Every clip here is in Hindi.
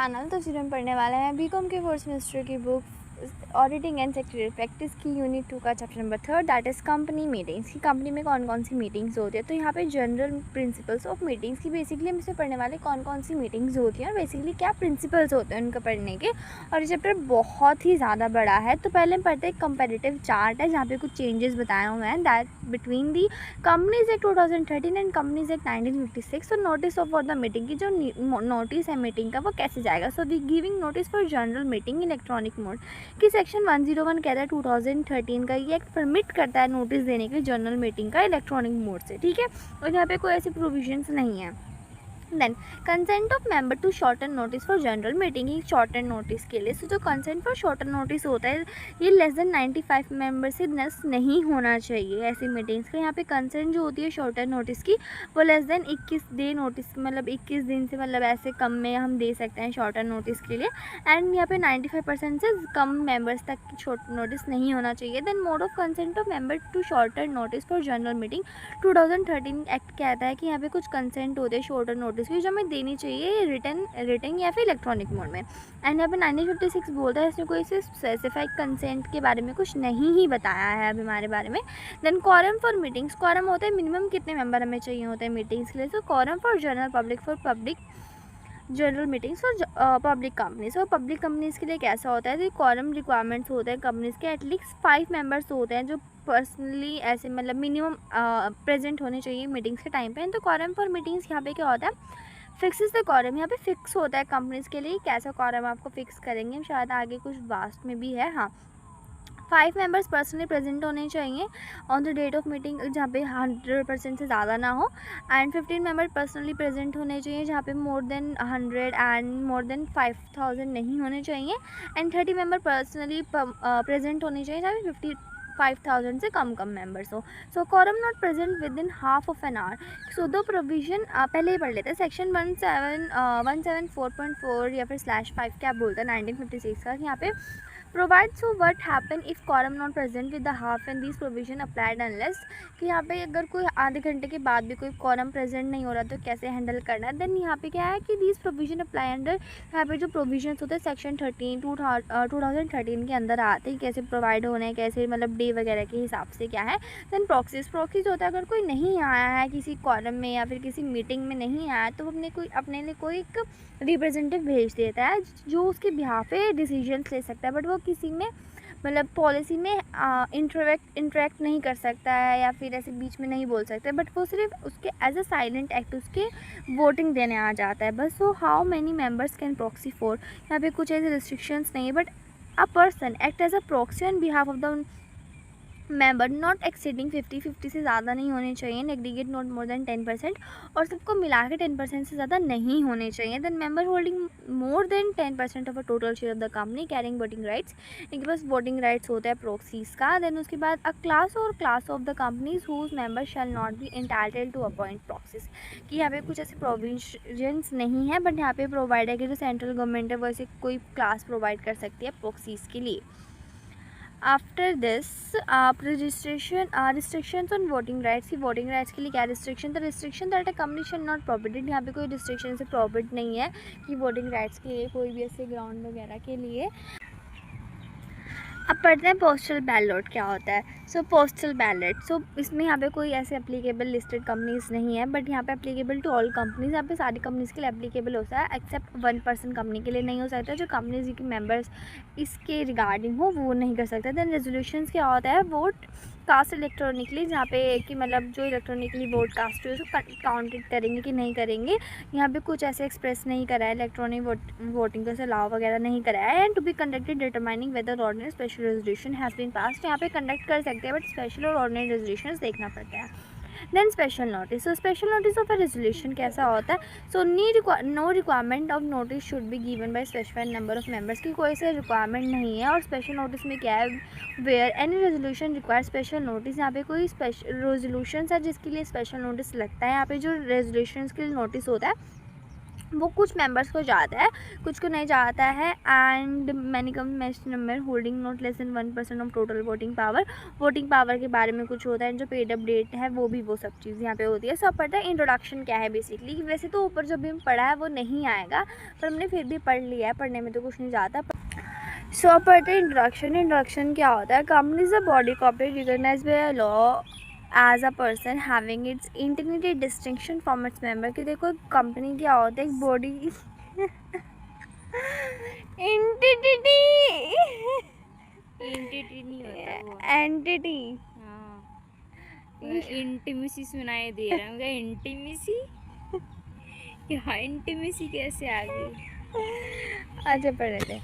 चैनल। तो जिन्होंने पढ़ने वाले हैं बीकॉम के फोर्थ सेमेस्टर की book auditing and secretary practice की यूनिट 2 का chapter number 3 that is company meetings की कंपनी में कौन कौन सी मीटिंग्स होती है। तो यहाँ पे जनरल प्रिंसिपल्स ऑफ मीटिंग्स की बेसिकली हम इसमें पढ़ने वाले कौन कौन सी मीटिंग्स होती हैं और बेसिकली क्या प्रिंसिपल्स होते हैं उनका पढ़ने के। और ये चैप्टर बहुत ही ज़्यादा बड़ा है। तो पहले हम पढ़ते हैं कंपेरेटिव चार्ट है जहाँ पे कुछ चेंजेस बताए हुए हैं that between the companies act 2013 and companies act 1956। और notice of for the meeting की जो नोटिस है मीटिंग का वो कैसे जाएगा। So the giving notice for general meeting electronic mode कि सेक्शन 101 कहता है 2013 का ये एक्ट परमिट करता है नोटिस देने के लिए जनरल मीटिंग का इलेक्ट्रॉनिक मोड से, ठीक है। और यहाँ पे कोई ऐसी प्रोविजंस नहीं है। Then consent of member to shorten notice for general meeting ही शॉर्टन नोटिस के लिए। सो जो कंसेंट फॉर शॉर्टन नोटिस होता है ये लेस देन 95 मेंबर से लेस नहीं होना चाहिए ऐसी मीटिंग्स का। यहाँ पे कंसेंट जो होती है शॉर्टन नोटिस की वो लेस देन 21 डे नोटिस मतलब 21 दिन से मतलब ऐसे कम में हम दे सकते हैं शॉर्टन नोटिस के लिए। एंड यहाँ पे 95% से कम मेंबर्स तक की शॉर्ट नोटिस नहीं होना चाहिए। Then mode of consent of member to shorten notice for general meeting 2013 act कहता है कि यहाँ पे कुछ कंसेंट होते हैं शॉर्टन नोटिस की जो हमें देनी चाहिए रिटन या फिर इलेक्ट्रॉनिक मोड में। एंड यहाँ पे 1956 बोलता है इसमें कोई से स्पेसिफाइड कंसेंट के बारे में कुछ नहीं ही बताया है अभी हमारे बारे में। Then quorum for meetings, quorum होता है मिनिमम कितने मेंबर हमें चाहिए होते हैं मीटिंग्स के लिए। तो quorum for general public for public general meetings और पब्लिक कंपनीज। और पब्लिक कंपनीज़ के लिए कैसा होता है कि कॉरम रिक्वायरमेंट्स होते हैं कंपनीज़ के एटलीस्ट 5 मेंबर्स होते हैं जो पर्सनली ऐसे मतलब मिनिमम प्रेजेंट होने चाहिए मीटिंग्स के टाइम पे। तो कॉरम फॉर मीटिंग्स यहाँ पे क्या होता है फिक्स इज द कॉरम, यहाँ पे फिक्स होता है कंपनीज़ के लिए कैसा कॉरम आपको फिक्स करेंगे, शायद आगे कुछ वास्ट में भी है। हाँ 5 मेंबर्स पर्सनली प्रेजेंट होने चाहिए on the date of meeting जहाँ पे 100% से ज़्यादा ना हो। एंड 15 मेंबर पर्सनली प्रेजेंट होने चाहिए जहाँ पे more than 100 and more than 5000 नहीं होने चाहिए। एंड 30 मेंबर पर्सनली प्रेजेंट होने चाहिए जहाँ पे 5000 से कम मेंबर्स हो। So quorum not present within half of an hour. So दो प्रोविजन पहले ही पढ़ लेते हैं। सेक्शन 174.4 या फिर /5 क्या बोलता है 1956 का, यहाँ पे provide so what happen if quorum not present with the half and this provision applied unless कि यहाँ पे अगर कोई आधे घंटे के बाद भी कोई कॉरम प्रेजेंट नहीं हो रहा तो कैसे हैंडल करना है। देन यहाँ पे क्या है कि दिस प्रोविजन अप्लाई अंडर, यहाँ पे जो प्रोविजंस होते हैं सेक्शन 2013 के अंदर आते हैं कैसे प्रोवाइड होने हैं कैसे मतलब डे वगैरह के हिसाब से क्या है। देन प्रॉक्सीज होता है अगर कोई नहीं आया है किसी कॉरम में या फिर किसी मीटिंग में नहीं आया तो अपने लिए कोई एक रिप्रेजेंटेटिव भेज देता है जो उसके बिहाफ पे डिसीजंस ले सकता है। बट वो किसी में मतलब पॉलिसी में इंटरेक्ट नहीं कर सकता है या फिर ऐसे बीच में नहीं बोल सकता है। बट वो सिर्फ उसके एज अ साइलेंट एक्ट उसके वोटिंग देने आ जाता है बस। So how many members can proxy for, यहाँ पे कुछ ऐसे रिस्ट्रिक्शंस नहीं है। But a person act as a proxy on behalf of the member not exceeding 50 से ज़्यादा नहीं होने चाहिए। नेग्रीगेट नॉट मोर देन 10% और सबको मिला के 10% से ज़्यादा नहीं होने चाहिए। Then member holding more than 10% of a total share of the company carrying voting rights, इनके पास वोटिंग राइट्स होता है प्रोक्सीज का। देन उसके बाद a class of the companies whose member shall not be entitled to appoint proxies कि यहाँ पे कुछ ऐसे प्रोविजंस नहीं है बट यहाँ पे प्रोवाइड है कि जो सेंट्रल गवर्नमेंट है वैसे कोई क्लास प्रोवाइड कर सकती है प्रॉक्सीज के लिए। After this restrictions on voting rights की वोटिंग राइट्स के लिए क्या restriction, the restriction that a company shall not profited, यहाँ पे कोई रिस्ट्रिक्शन से प्रॉफिट नहीं है कि वोटिंग राइट्स के लिए कोई भी ऐसे ग्राउंड वगैरह के लिए। अब पढ़ते हैं पोस्टल बैलेट क्या होता है। सो पोस्टल बैलेट, सो इसमें यहाँ पे कोई ऐसे एप्लीकेबल लिस्टेड कंपनीज नहीं है बट यहाँ पे एप्लीकेबल टू ऑल कंपनीज, यहाँ पे सारी कंपनीज के लिए एप्लीकेबल होता है एक्सेप्ट 1% कंपनी के लिए नहीं हो सकता जो कंपनीज के मेंबर्स इसके रिगार्डिंग हो वो नहीं कर सकते। देन रेजोल्यूशंस क्या होता है वोट कास्ट इलेक्ट्रॉनिकली जहाँ पे कि मतलब जो इलेक्ट्रॉनिकली वोट कास्ट हुए उसको काउंटेड करेंगे कि नहीं करेंगे। यहाँ पे कुछ ऐसे एक्सप्रेस नहीं करा है इलेक्ट्रॉनिक वोटिंग जैसे अलाउ वगैरह नहीं कराया है। And to be conducted determining whether ordinary special resolution has been passed, यहाँ पे कंडक्ट कर सकते हैं बट स्पेशल और ऑर्डिनरी रेजोल्यूशन देखना पड़ता है। Then special notice, so special notice of a resolution कैसा होता है। So no requirement of notice should be given by specified number of members की कोई से रिक्वायरमेंट नहीं है। और स्पेशल नोटिस में क्या है where any resolution require special notice, यहाँ पे कोई स्पेशल रेजोल्यूशन है जिसके लिए स्पेशल नोटिस लगता है। यहाँ पे जो रेजोल्यूशन के लिए नोटिस होता है वो कुछ मेंबर्स को जाता है, कुछ को नहीं जाता है। And many comment number holding not less then 1% of total voting power के बारे में कुछ होता है। जो पेड अपडेट है वो भी वो सब चीज़ यहाँ पे होती है। सो अब पढ़ते हैं इंट्रोडक्शन क्या है बेसिकली। वैसे तो ऊपर जो भी हम पढ़ा है वो नहीं आएगा, पर हमने फिर भी पढ़ लिया है, पढ़ने में तो कुछ नहीं जाता। सो अब पढ़ते हैं इंट्रोडक्शन क्या होता है। Company is a body corporate recognised by law as a person having its integrity distinction from its member. कि देखो कंपनी क्या होता है, एक बॉडी एंटिटी नहीं होता वो, एंटिटी। हाँ इंटीमेसी सुनाई दे रहा है, इंटीमेसी यहाँ इंटीमेसी कैसे आ गई। अच्छा पढ़ रहे थे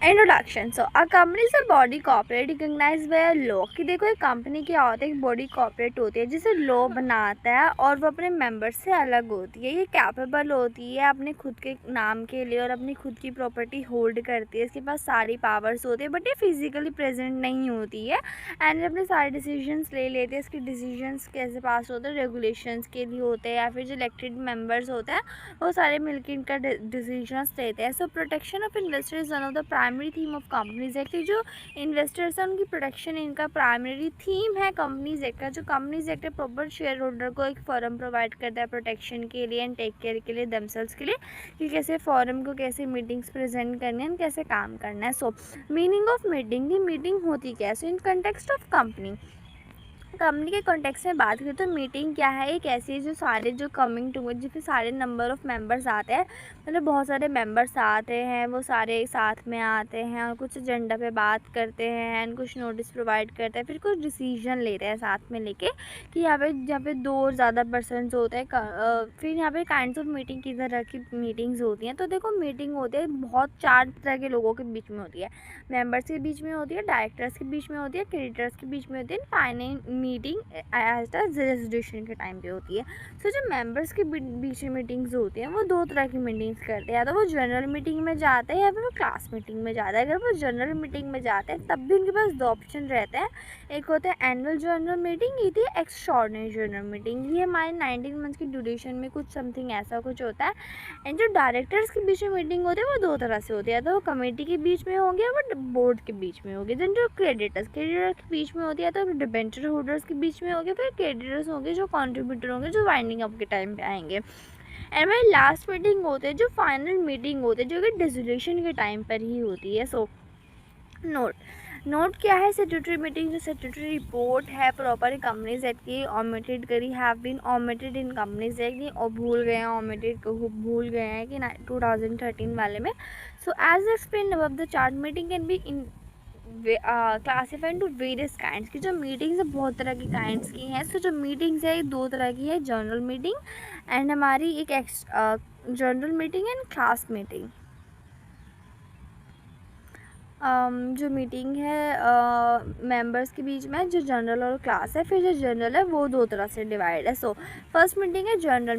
introduction. So a company is a body corporate recognised by a law. कि देखो एक कंपनी क्या होता है, एक बॉडी कॉर्पोरेट होती है जिसे लॉ बनाता है और वो अपने मेंबर्स से अलग होती है। ये कैपेबल होती है अपने खुद के नाम के लिए और अपनी खुद की प्रॉपर्टी होल्ड करती है। इसके पास सारी पावर्स होती है, बट ये फिजिकली प्रेजेंट नहीं होती है। एंड अपने सारे डिसीजंस ले लेते हैं। इसके डिसीजंस कैसे पास होते हैं, रेगुलेशंस के लिए होते हैं या फिर जो इलेक्टेड मेंबर्स होते हैं वो सारे मिलकर इनका डिसीजंस लेते हैं। So protection of investor is one of the primary theme of companies act. जो इन्वेस्टर्स हैं उनकी प्रोटेक्शन इनका प्राइमरी थीम है कंपनीज एक्ट का। जो कंपनीज एक्ट है प्रॉपर शेयर होल्डर को एक फॉरम प्रोवाइड करता है प्रोटेक्शन के लिए एंड टेक केयर के लिए दमसेल्स के लिए, कि कैसे फॉरम को कैसे मीटिंग्स प्रेजेंट करने हैं, कैसे काम करना है। सो मीनिंग ऑफ मीटिंग, की मीटिंग होती क्या है। So in context of company के कॉन्टेक्स्ट में बात करें तो मीटिंग क्या है, एक ऐसी है जो सारे जो कमिंग टूगेदर जिसमें सारे नंबर ऑफ मेंबर्स आते हैं, मतलब बहुत सारे मेंबर्स आते हैं, वो सारे साथ में आते हैं और कुछ एजेंडा पे बात करते हैं एंड कुछ नोटिस प्रोवाइड करते हैं, फिर कुछ डिसीजन लेते हैं साथ में लेके कि यहाँ पे दो और ज़्यादा पर्सनस होते हैं। फिर यहाँ पे काइंड्स ऑफ मीटिंग की तरह की मीटिंग्स होती हैं। तो देखो मीटिंग होती है बहुत 4 तरह के लोगों के बीच में होती है। मेंबर्स के बीच में होती है, डायरेक्टर्स के बीच में होती है, क्रेडिटर्स के बीच में होती है, finance meeting as the resolution के टाइम पे होती है। सो जो मेंबर्स के बीच में मीटिंग्स होती हैं वो 2 तरह की मीटिंग्स करते हैं, या तो वो जनरल मीटिंग में जाते हैं या फिर वो क्लास मीटिंग में जाता है। अगर वो जनरल मीटिंग में जाते हैं तब भी उनके पास 2 ऑप्शन रहते हैं। एक होता है एनुअल जनरल मीटिंग, ये थी एक्स्ट्राऑर्डिनरी जनरल मीटिंग। ये हमारे 19 मंथ्स की ड्यूरेशन में कुछ समथिंग ऐसा कुछ होता है। एंड जो डायरेक्टर्स के बीच में मीटिंग होती है वो 2 तरह से होती है, तो वो कमेटी के बीच में होगी और बोर्ड के बीच में होगी। देन जो क्रेडिटर्स के बीच में होती है तो डिबेंचर होल्डर्स के बीच में होगी, फिर क्रेडिटर्स होंगे जो कॉन्ट्रीब्यूटर होंगे जो वाइंडिंग अप के टाइम पे आएंगे। एंड मेरी लास्ट मीटिंग होती है जो फाइनल मीटिंग होती है जो कि डिसोल्यूशन के टाइम पर ही होती है। सो नोट क्या है, स्टैट्यूटरी मीटिंग जो स्टैट्यूटरी रिपोर्ट है प्रॉपर कंपनीज एक्ट की ऑमिटेड करी have been omitted in companies act, नहीं और भूल गए हैं, ऑमिटेड को भूल गए हैं कि 2013 वाले में। So as explain above the chart meeting can be in classified to various kinds की। जो मीटिंग्स है बहुत तरह की काइंड्स की हैं। सो जो मीटिंग्स है 2 तरह की है, जनरल मीटिंग एंड हमारी एक general meeting and class meeting. जो मीटिंग है मेंबर्स के बीच में जो जनरल और क्लास है, फिर जो जनरल है वो 2 तरह से डिवाइड है। सो फर्स्ट मीटिंग है जनरल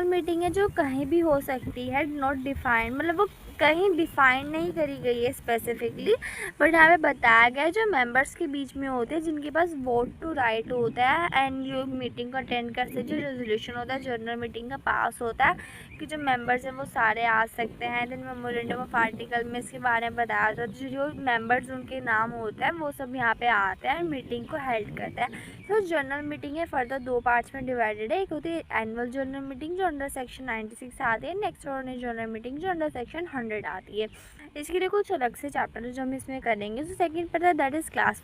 मीटिंग है जो कहीं भी हो सकती है, नॉट डिफाइंड, मतलब वो कहीं डिफाइन नहीं करी गई है स्पेसिफिकली, बट यहाँ पे बताया गया है जो मेंबर्स के बीच में होते हैं जिनके पास वोट टू राइट होता है एंड जो मीटिंग को अटेंड कर सकते, जो रेजोल्यूशन होता है जनरल मीटिंग का पास होता है कि जो मेंबर्स हैं वो सारे आ सकते हैं। देन मेमोरेंडम ऑफ आर्टिकल में इसके बारे में बताया जाता है, जो मेंबर्स उनके नाम होते हैं वो सब यहाँ पे आते हैं मीटिंग को हेल्ड करते हैं। तो जनरल मीटिंग है फर्दर 2 पार्ट्स में डिवाइडेड है। एक होती है एनुअल जनरल मीटिंग जो अंडर सेक्शन 96 आती है, नेक्स्ट ऑर्डिनरी जनरल मीटिंग जो अंडर सेक्शन 100 आती है। इसके लिए कुछ अलग से चैप्टर है जो हम इसमें करेंगे। तो सेकंड पर है दैट इज़ क्लास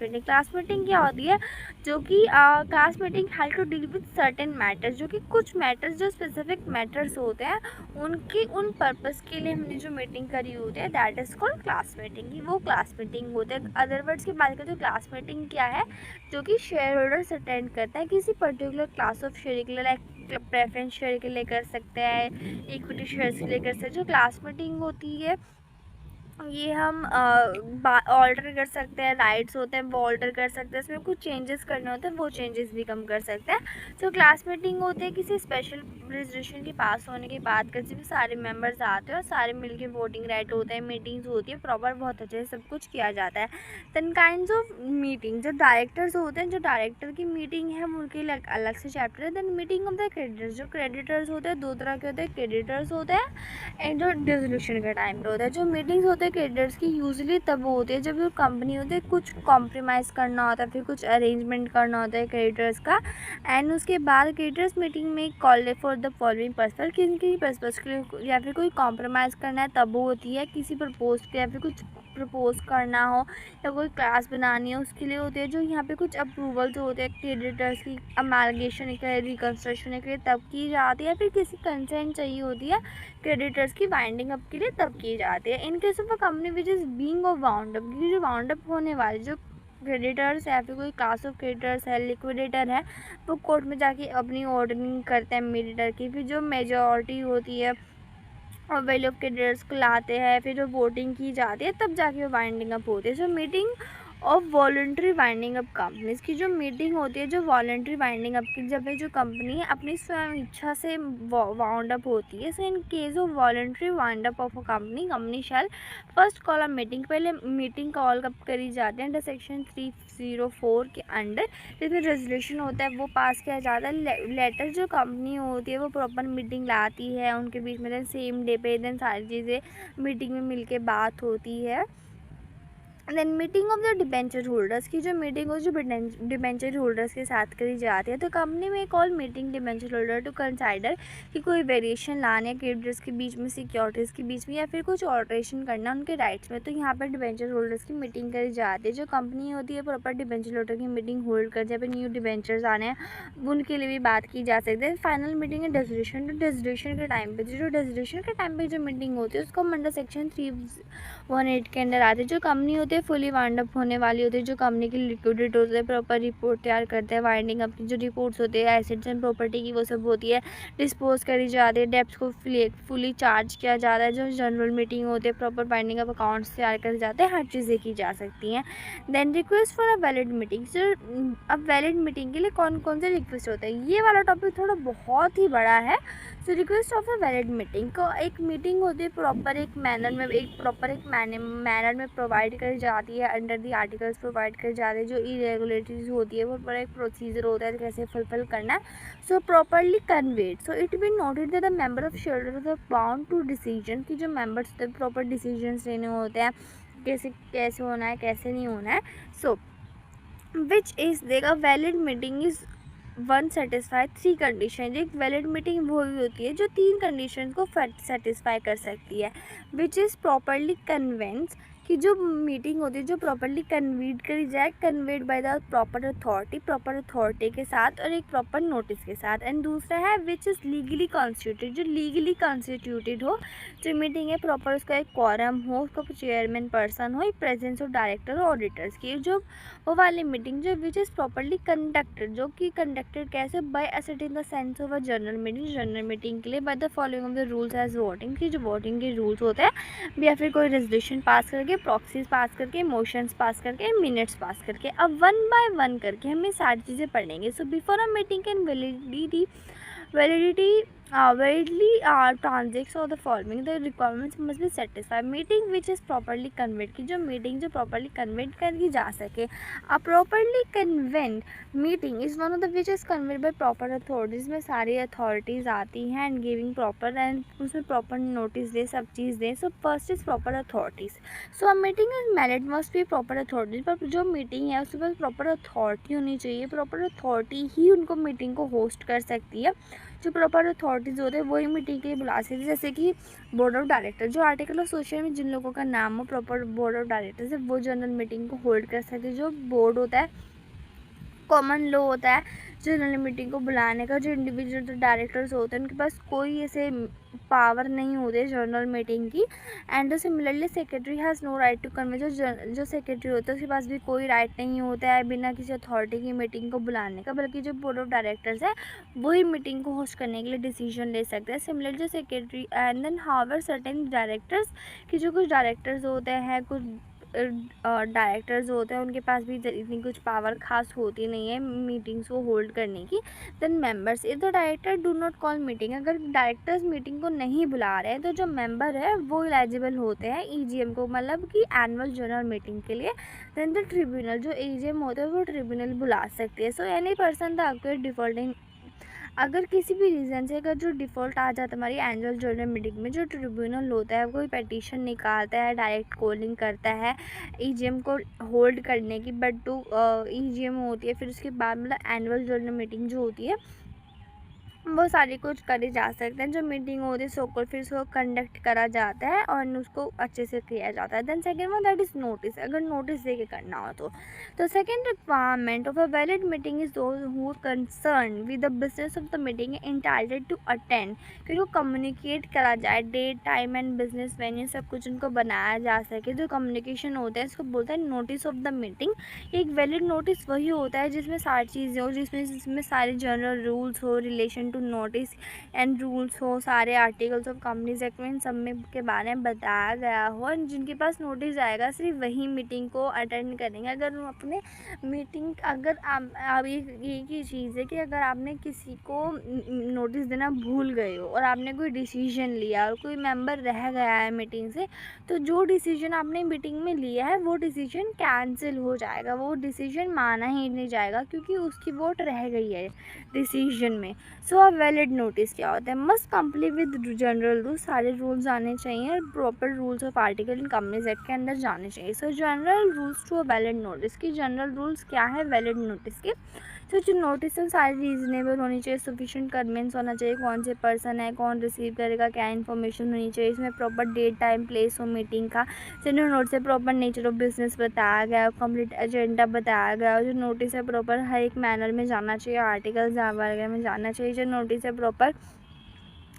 मीटिंग क्या होती है, जो कि class meeting help to deal with certain matters, जो कि कुछ मैटर्स जो स्पेसिफिक मैटर्स होते हैं उनकी उन पर्पस के लिए हमने जो मीटिंग करी होती है that is called class meeting. वो क्लास मीटिंग होते हैं। अदर वर्ड्स की बात करें तो क्लास मीटिंग क्या है, जो कि शेयर होल्डर्स अटेंड करते हैं किसी पर्टिकुलर क्लास ऑफ शेयर के लिए, लाइक प्रेफरेंस शेयर के लिए कर सकते हैं, इक्विटी शेयर्स के लिए कर सकते हैं। जो क्लास मीटिंग होती है ये हम ऑल्टर कर सकते हैं, राइट्स होते हैं वो ऑल्टर कर सकते हैं, इसमें कुछ चेंजेस करने होते हैं वो चेंजेस भी कम कर सकते हैं। तो क्लास मीटिंग होती है किसी स्पेशल रेजोल्यूशन के पास होने के बाद कर जिसमें सारे मेंबर्स आते हैं और सारे मिलके वोटिंग राइट होते हैं, मीटिंग्स होती है प्रॉपर, बहुत अच्छे से सब कुछ किया जाता है। देन काइंड्स ऑफ मीटिंग, जो डायरेक्टर्स होते हैं, जो डायरेक्टर की मीटिंग है उनके लिए अलग से चैप्टर है। Then meeting of the creditors, जो क्रेडिटर्स होते हैं दो तरह के होते हैं, क्रेडिटर्स होते हैं एंड जो डिसोल्यूशन का टाइम पे होता है। जो मीटिंग्स होते हैं क्रेडिटर्स की यूजुअली तब होती है जब जो कंपनी होती है कुछ कॉम्प्रोमाइज़ करना होता है, फिर कुछ अरेंजमेंट करना होता है क्रेडिटर्स का। एंड उसके बाद क्रेडिटर्स मीटिंग में call for the following purpose, किसी पर्पस के लिए या फिर कोई कॉम्प्रोमाइज़ करना है तब होती है, किसी प्रपोज के या फिर कुछ प्रपोज करना हो या कोई क्लास बनानी है उसके लिए होती है। जो यहाँ पे कुछ अप्रूवल्स होते हैं क्रेडिटर्स की अमालगेशन के रिकन्स्ट्रक्शन के लिए तब की जाती है, फिर किसी कंसेंट चाहिए होती है क्रेडिटर्स की वाइंडिंग अप के लिए तब की जाती है। इन case of a company which is being of wound up, जो वाउंड अप होने वाले जो क्रेडिटर्स या फिर कोई क्लास ऑफ क्रेडिटर्स है, लिक्विडेटर है, वो कोर्ट में जाके अपनी ऑर्डरिंग करते हैं मीडिएटर की। फिर जो मेजॉरिटी होती है और वैल्यू ऑफ क्रेडिटर्स को लाते हैं, फिर जो वोटिंग की जाती है तब जाके वो वाइंडिंग अप होती है। जो meeting of voluntary winding up companies की जो मीटिंग होती है, जो वॉलंटरी वाइंडिंग अप की जब जो कंपनी है अपनी स्वयं इच्छा से वाउंड अप होती है। So in case of voluntary wind up of a company shall first call a meeting, पहले मीटिंग कॉल कब करी जाती है अंडर सेक्शन 304 के अंडर, जिसमें रेजोल्यूशन होता है वो पास किया जाता है। लेटर जो कंपनी होती है वो प्रॉपर मीटिंग लाती है उनके बीच में, देन सेम डे पे देन सारी चीज़ें मीटिंग में मिलके बात होती है। Then meeting of the debenture holders की जो मीटिंग हो जो डिबेंचर होल्डर्स के साथ करी जाती है। तो कंपनी में call meeting debenture holder to consider कि कोई वेरिएशन लाने क्रेडिटर्स के बीच में, सिक्योरिटीज़ के बीच में या फिर कुछ ऑल्ट्रेशन करना उनके राइट्स में। तो यहाँ पर डिबेंचर होल्डर्स की मीटिंग करी जाती है। जो कंपनी होती है प्रॉपर डिबेंचर होल्डर की मीटिंग होल्ड कर, जब न्यू डिबेंचर्स आने हैं उनके लिए भी बात की जा सकती है। फाइनल मीटिंग है डिसोल्यूशन, तो डिसोल्यूशन के टाइम पे जो डिसोल्यूशन के टाइम पे जो मीटिंग होती है उसको हम अंडर सेक्शन 318 के अंदर आते हैं। जो कंपनी होती है फुली वाइंड अप होने वाली होती है, जो कंपनी की लिक्विडेट होते हैं, प्रॉपर रिपोर्ट तैयार करते हैं, वाइंडिंग अप की जो रिपोर्ट्स होती है एसेट्स एंड प्रॉपर्टी की वो सब होती है, डिस्पोज करी जाती है, डेब्ट्स को फुली चार्ज किया जाता है। जो जनरल मीटिंग होती है प्रॉपर बाइंडिंग अप अकाउंट्स तैयार करे जाते हैं, हर चीज़ें की जा सकती हैं। Then request for a valid meeting, जो अब वैलिड मीटिंग के लिए कौन कौन से रिक्वेस्ट होते हैं, ये वाला टॉपिक थोड़ा बहुत ही बड़ा है। So request of a valid meeting को एक मीटिंग होती है प्रॉपर एक मैनर में, मैनर में प्रोवाइड करी जाती है, अंडर दी आर्टिकल्स प्रोवाइड करी जाती है। जो इरेगुलरिटीज होती है वो पर एक प्रोसीजर होता है कैसे फुलफिल करना है। So properly convened, so it be noted that the member of shareholders are bound to decision की जो मेंबर्स होते हैं प्रॉपर डिसीजंस लेने होते हैं, कैसे होना है कैसे नहीं होना है। सो विच इज़ देगा valid meeting is one satisfy three condition. एक वैलिड मीटिंग वो ही होती है जो तीन कंडीशन को सेटिस्फाई कर सकती है। विच इज़ प्रॉपरली कन्वेंस कि जो मीटिंग होती है जो प्रॉपरली कन्वीड करी जाए, conveyed by the proper authority के साथ और एक प्रॉपर नोटिस के साथ। एंड दूसरा है विच इज़ लीगली कॉन्स्टिट्यूटेड, जो लीगली कॉन्स्टिट्यूटेड हो, जो मीटिंग है प्रॉपर उसका एक क्वारम हो, उसका चेयरमैन पर्सन हो, एक प्रेजेंस ऑफ डायरेक्टर और ऑडिटर्स की। जो वो वाली मीटिंग जो विच इज़ प्रॉपरली कंडक्टेड, जो कि कंडक्टेड कैसे, by ascertain the sense of a general meeting के लिए by the following of the rules as voting की जो वोटिंग के रूल्स होते हैं या फिर कोई रेजोल्यूशन पास करके, प्रॉक्सीज पास करके, मोशंस पास करके, मिनट्स पास करके। अब वन बाय वन करके हमें सारी चीज़ें पढ़ेंगे। So before a meeting can validity validly transacts or the following the requirements must be satisfied। Meeting which is properly convened की जो मीटिंग जो प्रॉपरली कन्वेड करी जा सके। A properly convened meeting is one of the which is convened by proper authorities, में सारी अथॉरिटीज़ आती हैं एंड गिविंग प्रॉपर एंड उसमें प्रॉपर नोटिस दे, सब चीज़ दें। So first is proper authorities. So a meeting is married must be proper authorities, पर जो मीटिंग है उसके पास प्रॉपर अथॉरिटी होनी चाहिए। प्रॉपर अथॉरिटी ही उनको मीटिंग को होस्ट कर सकती है। जो प्रॉपर अथॉरिटीज़ होते हैं वही मीटिंग के लिए बुला सकते हैं, जैसे कि बोर्ड ऑफ डायरेक्टर, जो आर्टिकल ऑफ सोशल में जिन लोगों का नाम हो प्रॉपर बोर्ड ऑफ डायरेक्टर से वो जनरल मीटिंग को होल्ड कर सकते हैं। जो बोर्ड होता है कॉमन लॉ होता है जनरल मीटिंग को बुलाने का। जो इंडिविजुअल डायरेक्टर्स होते हैं उनके पास कोई ऐसे पावर नहीं होते जनरल मीटिंग की। And similarly secretary has no right to convey. जो सेक्रेटरी होता है उसके पास भी कोई राइट नहीं होता है बिना किसी अथॉरिटी की मीटिंग को बुलाने का, बल्कि जो बोर्ड ऑफ डायरेक्टर्स है वही मीटिंग को होस्ट करने के लिए डिसीजन ले सकते हैं। सिमिलर जो secretary and then however certain directors कि जो कुछ डायरेक्टर्स होते हैं, कुछ डायरेक्टर्स होते हैं उनके पास भी इतनी कुछ पावर खास होती नहीं है मीटिंग्स को होल्ड करने की। Then members, if the director do not call meeting, अगर डायरेक्टर्स मीटिंग को नहीं बुला रहे हैं तो जो मेंबर है वो एलिजिबल होते हैं ईजीएम को, मतलब कि एनुअल जनरल मीटिंग के लिए। देन द ट्रिब्यूनल, जो ईजीएम होता है वो ट्रिब्यूनल बुला सकते हैं। So any person the accrued defaulting, अगर किसी भी रीज़न से अगर जो डिफ़ॉल्ट आ जाता है हमारी एनुअल जनरल मीटिंग में, जो ट्रिब्यूनल होता है कोई पिटीशन निकालता है, डायरेक्ट कॉलिंग करता है ईजीएम को होल्ड करने की, बट टू ईजीएम होती है फिर उसके बाद मतलब एनुअल जनरल मीटिंग जो होती है वो सारी कुछ करे जा सकते हैं। जो मीटिंग होती है सो कॉल्ड फिर उसको कंडक्ट करा जाता है और उसको अच्छे से किया जाता है। Then second one that is notice, अगर नोटिस दे के करना हो तो second requirement of a valid meeting is those who concern with the business of the meeting entitled to attend, कि उनको कम्युनिकेट करा जाए, date time and business venue सब कुछ उनको बनाया जा सके। जो कम्युनिकेशन होता है इसको बोलते हैं नोटिस ऑफ द मीटिंग। एक वैलिड नोटिस वही होता है जिसमें सारी चीज़ें हो, जिसमें सारे जनरल रूल्स हो relation to notice and rules हो, सारे आर्टिकल्स ऑफ कंपनीज एक्ट में सब में के बारे में बताया गया हो। जिनके पास नोटिस आएगा सिर्फ वही मीटिंग को अटेंड करेंगे। अगर वो अपने मीटिंग अगर आप एक ही चीज़ है कि अगर आपने किसी को नोटिस देना भूल गए हो और आपने कोई डिसीजन लिया और कोई मेंबर रह गया है मीटिंग से, तो जो डिसीजन आपने मीटिंग में लिया है वो डिसीजन कैंसिल हो जाएगा, वो डिसीजन माना ही नहीं जाएगा क्योंकि उसकी वोट रह गई है डिसीजन में। सो वैलिड नोटिस क्या होता है? Must comply with general rules, सारे रूल्स आने चाहिए और proper rules of article in companies act के अंदर जाने चाहिए। So general rules to a valid notice की जनरल रूल्स क्या है वैलिड नोटिस के? तो जो नोटिस है सारी रीजनेबल होनी चाहिए, सफिशिएंट कन्वेंस होना चाहिए, कौन से पर्सन है, कौन रिसीव करेगा, क्या इन्फॉर्मेशन होनी चाहिए, इसमें प्रॉपर डेट टाइम प्लेस हो मीटिंग का, जनरल नोट से प्रॉपर नेचर ऑफ बिजनेस बताया गया, कंप्लीट एजेंडा बताया गया। और जो नोटिस है प्रॉपर हर एक मैनर में जाना चाहिए, आर्टिकल्स वगैरह में जाना चाहिए। जो नोटिस है प्रॉपर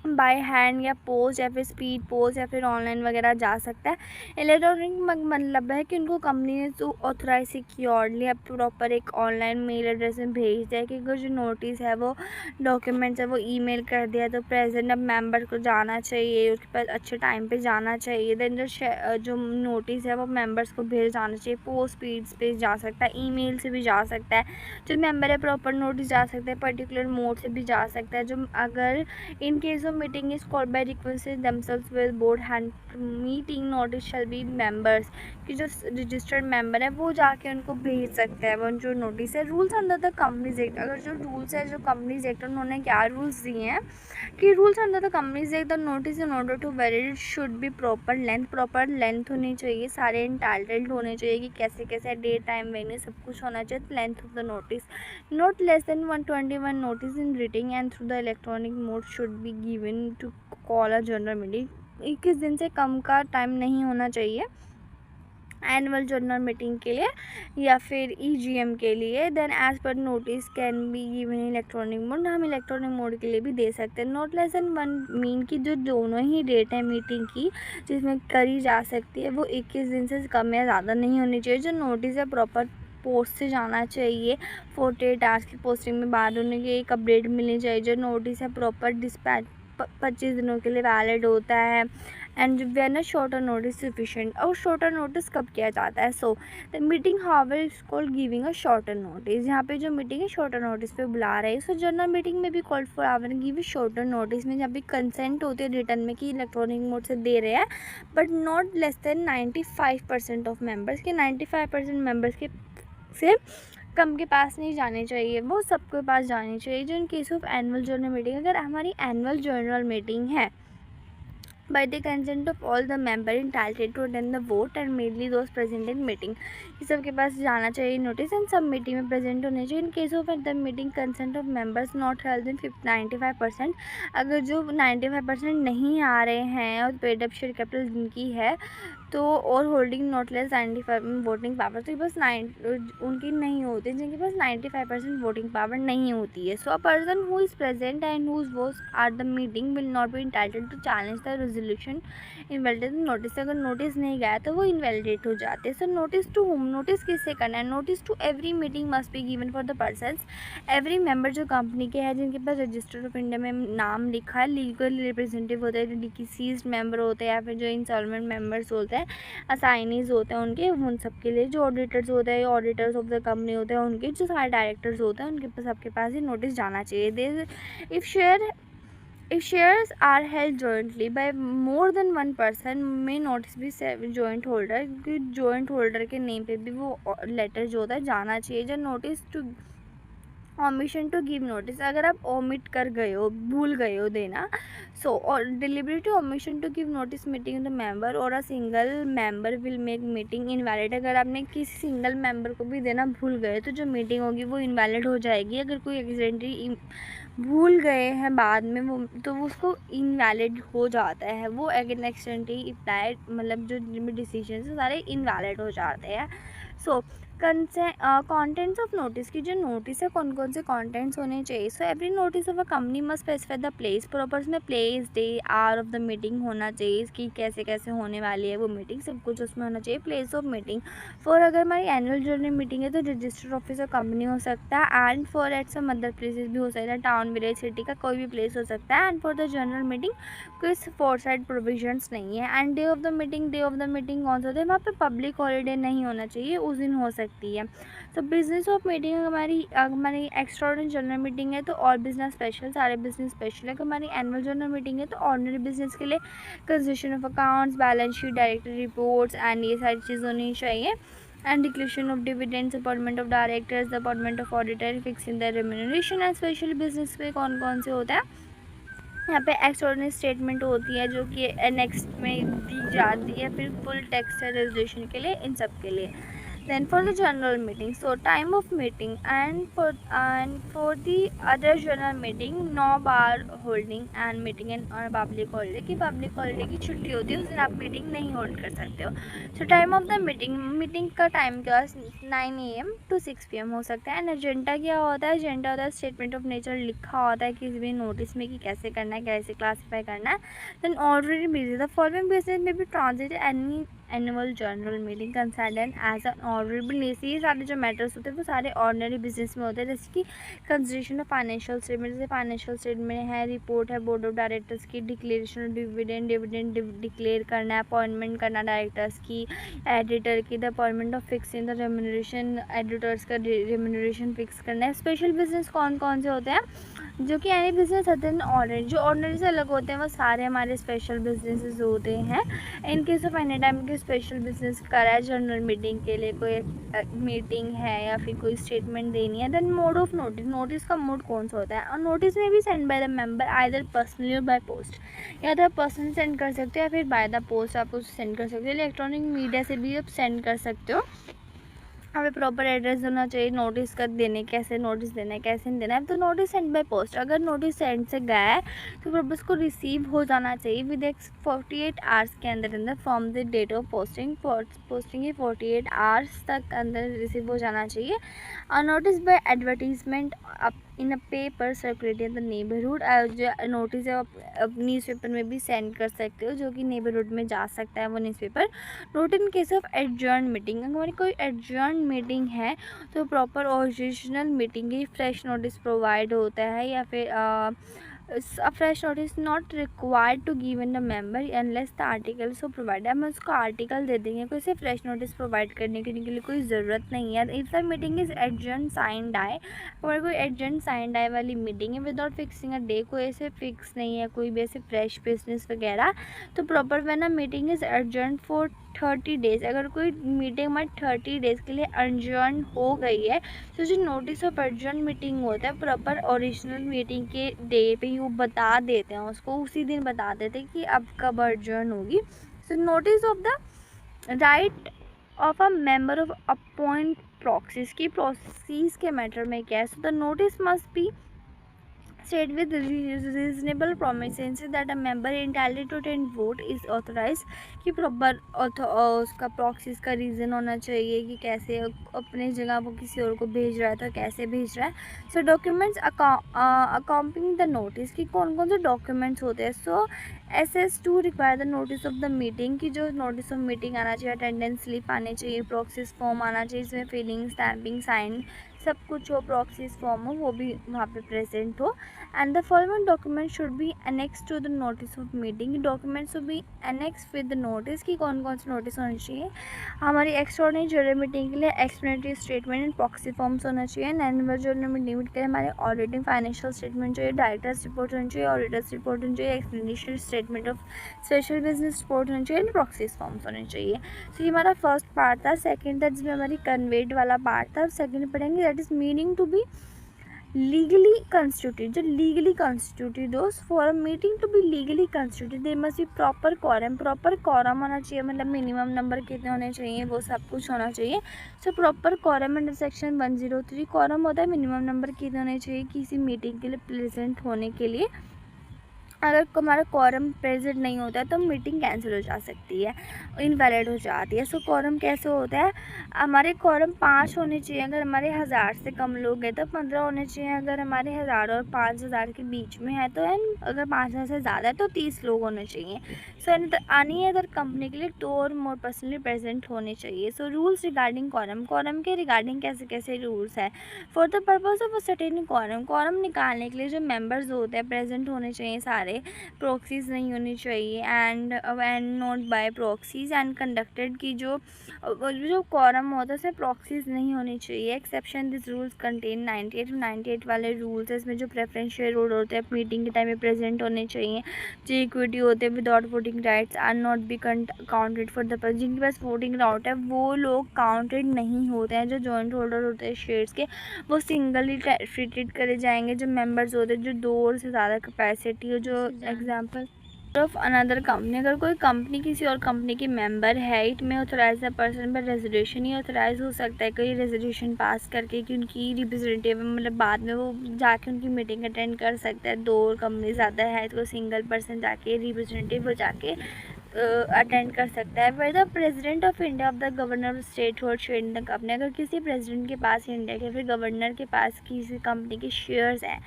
बाय हैंड या पोस्ट या फिर स्पीड पोस्ट या फिर ऑनलाइन वगैरह जा सकता है। इलेक्ट्रॉनिक मतलब है कि उनको कंपनी ने तो ऑथराइज सिक्योर्डली अब प्रॉपर एक ऑनलाइन मेल एड्रेस में भेज दिया कि अगर जो नोटिस है वो डॉक्यूमेंट्स है वो ईमेल कर दिया तो प्रेजेंट अब मेंबर को जाना चाहिए, उसके पास अच्छे टाइम पे जाना चाहिए। देन जो नोटिस है वो मेंबर्स को भेज जाना चाहिए, पोस्ट स्पीड पे जा सकता है, ईमेल से भी जा सकता है। जो मेंबर है प्रॉपर नोटिस जा सकता है, पर्टिकुलर मोड से भी जा सकता है। जो अगर in case of meeting is called by requesting themselves with board hand meeting notice shall be members, कि जो रजिस्टर्ड मेंबर है वो जाके उनको भेज सकते हैं वो जो नोटिस है। Rules under the companies act, अगर जो रूल्स है जो कंपनीज एक्ट उन्होंने क्या रूल्स दिए हैं कि rules under the companies act the notice in order to valid should be proper length होनी चाहिए, सारे इंटाइटल्ड होने चाहिए कि कैसे कैसे डेट टाइम वेन्यू सब कुछ होना चाहिए। Length of the notice not less than 121 notice in reading and through the electronic mode should be given to call a general meeting. 21 दिन से कम का टाइम नहीं होना चाहिए एनुअल जनरल मीटिंग के लिए या फिर ईजीएम के लिए। Then as per notice can be given electronic mode, हम इलेक्ट्रॉनिक मोड के लिए भी दे सकते हैं। नॉट लेस देन 1 मीन की जो दोनों ही डेट है मीटिंग की जिसमें करी जा सकती है वो 21 दिन से कम या ज़्यादा नहीं होनी चाहिए। जो नोटिस है प्रॉपर पोस्ट से जाना चाहिए, 48 आवर्स की पोस्टिंग में बाद होने की एक अपडेट मिलनी चाहिए। जो नोटिस है प्रॉपर डिस्पैच 25 दिनों के लिए वैलिड होता है। And when a shorter notice sufficient, और शॉर्टर नोटिस कब किया जाता है? So the meeting however is called giving a shorter notice, यहाँ पे जो मीटिंग है शॉर्टर नोटिस पे बुला रहे हैं। सो जनरल मीटिंग में भी called for our give shorter notice में जहाँ पे कंसेंट होती है रिटर्न में कि इलेक्ट्रॉनिक मोड से दे रहे हैं, but not less then 95% of members के 95% मेंबर्स के से कम के पास नहीं जाने चाहिए, वो सबके पास जानी चाहिए। जो इन case of annual general meeting, अगर हमारी एनुअल जनरल मीटिंग है by the consent of all the member entitled to attend the vote and mainly those present in meeting, ये सबके पास जाना चाहिए नोटिस एंड सब मीटिंग में प्रेजेंट होने चाहिए। इन case of the meeting consent of members not held in 95%, अगर जो 95% नहीं आ रहे हैं और पेड अप शेयर कैपिटल जिनकी है तो और holding not less 95 voting power, तो ये बस 9 उनकी नहीं होती जिनके पास 95% वोटिंग पावर नहीं होती है. So a person who is present and whose votes at the meeting will not be entitled to challenge the resolution invalidate. Notice अगर नोटिस नहीं गया तो वो इनवैलिडेट हो जाते हैं. So notice to whom, notice किससे करना है? Notice to every meeting must be given for the persons every member जो कंपनी के हैं जिनके पास रजिस्टर ऑफ इंडिया में नाम लिखा है, लीगल रिप्रेजेंटेटिव होते हैं, जो डिसीज्ड मेंबर होते हैं या फिर जो इंस्टॉलमेंट मेंबर्स होते हैं, असाइनीज होते हैं उनके, उन सब के लिए जो ऑडिटर्स होते हैं, ऑडिटर्स ऑफ द कंपनी होते हैं उनके, जो सारे डायरेक्टर्स होते हैं उनके पास, सबके पास ही नोटिस जाना चाहिए. दे if shares are held jointly by more than one person may notice भी joint holder, क्योंकि joint holder के नेम पे भी वो लेटर जो होता है जाना चाहिए. जो notice to omission to give notice, अगर आप ओमिट कर गए हो, भूल गए हो देना, सो और deliberately omission to give notice meeting the member और a single member will make meeting invalid. अगर आपने किसी सिंगल मेंबर को भी देना भूल गए तो जो मीटिंग होगी वो इनवैलिड हो जाएगी. अगर कोई एक्सीडेंटली भूल गए हैं बाद में वो, तो उसको इनवैलिड हो जाता है. वो अगेन एक्सीडेंटली अप्लाइड, मतलब जो डिसीजन है सारे इनवैलिड हो जाते हैं. सो कॉन्टेंट्स ऑफ नोटिस की, जो नोटिस है कौन कौन से कॉन्टेंट्स होने चाहिए. So every notice of a company must specify the place proper, उसमें place, day, hour of the meeting होना चाहिए कि कैसे कैसे होने वाली है वो मीटिंग, सब कुछ उसमें होना चाहिए. प्लेस ऑफ मीटिंग फॉर, अगर हमारी एनुअल जनरल मीटिंग है तो रजिस्टर ऑफिस और कंपनी हो सकता है. And for at some other places भी हो सकता है, टाउन, विलेज, सिटी का कोई भी प्लेस हो सकता है. And for the general meeting कोई फोर साइड प्रोविजंस नहीं है. And day of the meeting, day of the meeting कौन सा होता है? वहाँ पे पब्लिक हॉलीडे नहीं होना चाहिए, उस दिन हो सकती है. तो बिजनेस ऑफ मीटिंग, हमारी एक्स्ट्राऑर्डिनरी जनरल मीटिंग है तो और बिजनेस स्पेशल, सारे बिजनेस स्पेशल है. हमारी एनुअल जनरल मीटिंग है तो ऑर्डिनरी बिजनेस के लिए consideration of accounts, balance sheet, director reports and ये सारी चीज़ होनी चाहिए. And declaration of dividends, appointment of directors, appointment of auditor, fixing the remuneration. And special business पे कौन कौन से होता है? यहाँ पे एक्स्ट्राऑर्डिनरी स्टेटमेंट होती है जो कि एनेक्स में दी जाती है, फिर फुल टेक्स्ट है रेजोल्यूशन के लिए, इन सब के लिए. Then for the general meeting, so time of meeting and for the other general meeting, no bar holding and meeting and public holiday की public holiday की छुट्टी होती है, उस दिन आप मीटिंग नहीं होल्ड कर सकते हो. so time of the meeting का टाइम क्या 9 AM to 6 PM हो सकता है. एंड एजेंडा क्या होता है? एजेंडा होता है स्टेटमेंट ऑफ नेचर, लिखा होता है किसी भी नोटिस में कि कैसे करना है, कैसे क्लासीफाई करना है. Then ordinary business, the following business में भी transit any annual general meeting considered as an ordinary business. ये सारे जो मैटर्स होते हैं वो सारे ऑर्डनरी बिजनेस में होते हैं. जैसे कि कंसिडरेशन ऑफ फाइनेंशियल स्टेटमेंट, जैसे फाइनेंशियल स्टेटमेंट है, रिपोर्ट है बोर्ड ऑफ डायरेक्टर्स की, डिक्लेरेशन ऑफ डिविडेंड डिक्लेयर करना है, अपॉइंटमेंट करना डायरेक्टर्स की, एडिटर की, the appointment of fixing the remuneration, editors का रेम्यूनरेशन फिक्स करना है. स्पेशल बिजनेस कौन कौन से होते हैं? जो कि एनी बिजनेस होते हैं ऑर्डनरी, जो ऑर्डनरी से अलग होते हैं वो सारे हमारे स्पेशल बिजनेसेस होते हैं. इन केस ऑफ एनी टाइम के स्पेशल बिजनेस करा है जनरल मीटिंग के लिए, कोई मीटिंग है या फिर कोई स्टेटमेंट देनी है. Then mode of notice, notice का मोड कौन सा होता है? और नोटिस में भी send by the member either personally और बाय पोस्ट, या तो आप पर्सनली सेंड कर सकते हो या फिर बाय द पोस्ट आप उसे सेंड कर सकते हो. इलेक्ट्रॉनिक मीडिया से भी आप सेंड कर सकते हो. हमें प्रॉपर एड्रेस होना चाहिए नोटिस का देने, कैसे नोटिस देना है, कैसे नहीं देना है. तो नोटिस सेंड बाय पोस्ट, अगर नोटिस सेंड से गया है तो फिर उसको रिसीव हो जाना चाहिए विद 48 आवर्स के अंदर from the date of posting. Posting के 48 आवर्स तक अंदर रिसीव हो जाना चाहिए. Notice by advertisement in a paper circulate in the neighbourhood, जो नोटिस है आप न्यूज़पेपर में भी सेंड कर सकते हो जो कि नेबरहुड में जा सकता है वो newspaper. Note in case of adjourn meeting, अगर हमारी कोई एडजर्न मीटिंग है तो प्रॉपर ओरिजिनल मीटिंग की फ्रेश नोटिस प्रोवाइड होता है, या फिर a fresh notice not required to give in the member unless the article so provided. हम उसको आर्टिकल दे देंगे, कोई से फ्रेश नोटिस प्रोवाइड करने के लिए कोई ज़रूरत नहीं है. If the meeting is adjourn sine die, अगर कोई एडजर्न साइन डाई वाली मीटिंग है विदाउट फिक्सिंग अ डे, कोई ऐसे फिक्स नहीं है कोई भी ऐसे फ्रेश बिजनेस वगैरह, तो proper when a meeting is adjourn for 30 days, अगर कोई मीटिंग हमारी 30 डेज़ के लिए एडजर्न हो गई है तो जो नोटिस ऑफ एडजर्न मीटिंग होता है प्रॉपर ओरिजिनल मीटिंग के डे पे ही वो बता देते हैं, उसको उसी दिन बता देते हैं कि अब कब एडजर्न होगी. So notice of the right of a member of appoint proxies की, प्रॉक्सीज के मैटर में क्या है? So the notice must be state with reasonable promises that a member entitled to attend vote is authorized कि प्रॉपर उसका प्रॉक्सीज का रीज़न होना चाहिए कि कैसे अपने जगह वो किसी और को भेज रहा है तो कैसे भेज रहा है। सो डॉक्यूमेंट्स अकॉम्पनिंग द नोटिस कि कौन कौन से डॉक्यूमेंट्स होते हैं। सो SS2 require the notice of the meeting की जो नोटिस ऑफ मीटिंग आना चाहिए, अटेंडेंस स्लिप आनी चाहिए, प्रॉक्सीज फॉर्म आना चाहिए, इसमें फिलिंग स्टैम्पिंग साइन सब कुछ हो, प्रॉक्सीज फॉर्म हो वो भी वहाँ पे प्रेजेंट हो। And the following document should be annex to the notice of meeting, documents should be annex with the notice कि कौन कौन से नोटिस होने चाहिए। हमारी एक्स्ट्राऑर्डिनरी जनरल मीटिंग के लिए explanatory statement and proxy forms होना चाहिए। एनुअल जनरल मीटिंग के लिए हमारे ऑडिटिंग फाइनेंशियल स्टेटमेंट चाहिए, डायरेक्टर्स रिपोर्ट होनी चाहिए, ऑडिटर्स रिपोर्ट होनी चाहिए, explanation statement of special business report होनी चाहिए एंड प्रॉक्सीज फॉर्म्स होने चाहिए। तो ये हमारा फर्स्ट पार्ट था। सेकंड था जिसमें हमारी कन्वेड वाला पार्ट था। सेकंड पढ़ेंगे that is meaning to be legally constituted, जो legally constituted those for a meeting to be legally constituted there must be proper quorum होना चाहिए, मतलब मिनिमम नंबर कितने होने चाहिए वो सब कुछ होना चाहिए। So proper quorum under section 103 quorum होता है मिनिमम नंबर कितने होने चाहिए किसी मीटिंग के लिए प्रेजेंट होने के लिए। अगर हमारा quorum प्रेजेंट नहीं होता है तो मीटिंग कैंसिल हो जा सकती है, इनवैलिड हो जाती है। सो quorum कैसे होता है, हमारे quorum 5 होने चाहिए अगर हमारे 1000 से कम लोग हैं तो 15 होने चाहिए अगर हमारे 1000 और 5000 के बीच में है तो, एंड अगर 5000 से ज़्यादा है तो 30 लोग होने चाहिए। सो एनी अदर कंपनी के लिए 2 और मोर पर्सनली प्रेजेंट होने चाहिए। सो रूल्स रिगार्डिंग quorum के रिगार्डिंग कैसे कैसे रूल्स है। For the purpose of certain quorum निकालने के लिए जो मेंबर्स होते हैं प्रेजेंट होने चाहिए सारे, प्रॉक्सीज नहीं होनी चाहिए and not by proxies and conducted की जो quorum होता है उसमें प्रॉक्सीज नहीं होनी चाहिए। एक्सेप्शन दिस रूल्स कंटेन 98 वाले रूल्स है। इसमें जो प्रेफरेंस शेयर होल्डर होते हैं मीटिंग के टाइम में प्रेजेंट होने चाहिए। जो इक्विटी होते हैं without voting rights are not be counted for the person, जिनके पास वोटिंग राइट है वो लोग काउंटेड नहीं होते हैं। जो जॉइंट होल्डर होते हैं शेयर्स के वो सिंगली ट्रीटेड करे जाएंगे। जो मेंबर्स होते हैं जो 2 और से ज़्यादा कैपेसिटी हो, जो एग्जांपल ऑफ अनदर कंपनी, अगर कोई कंपनी किसी और कंपनी की मेंबर है इट में ऑथराइज द पर्सन पर रेजोल्यूशन ही ऑथराइज हो सकता है कोई रेजोल्यूशन पास करके कि उनकी रिप्रेजेंटेटिव मतलब बाद में वो जाके उनकी मीटिंग अटेंड कर सकता है। 2 और कंपनी ज़्यादा है तो सिंगल पर्सन जाके रिप्रेजेंटेटिव हो जाके अटेंड कर सकता है। फिर the president of India of the governor of state hold share in the company, अगर किसी प्रेसिडेंट के पास इंडिया के फिर गवर्नर के पास किसी कंपनी के शेयर्स हैं।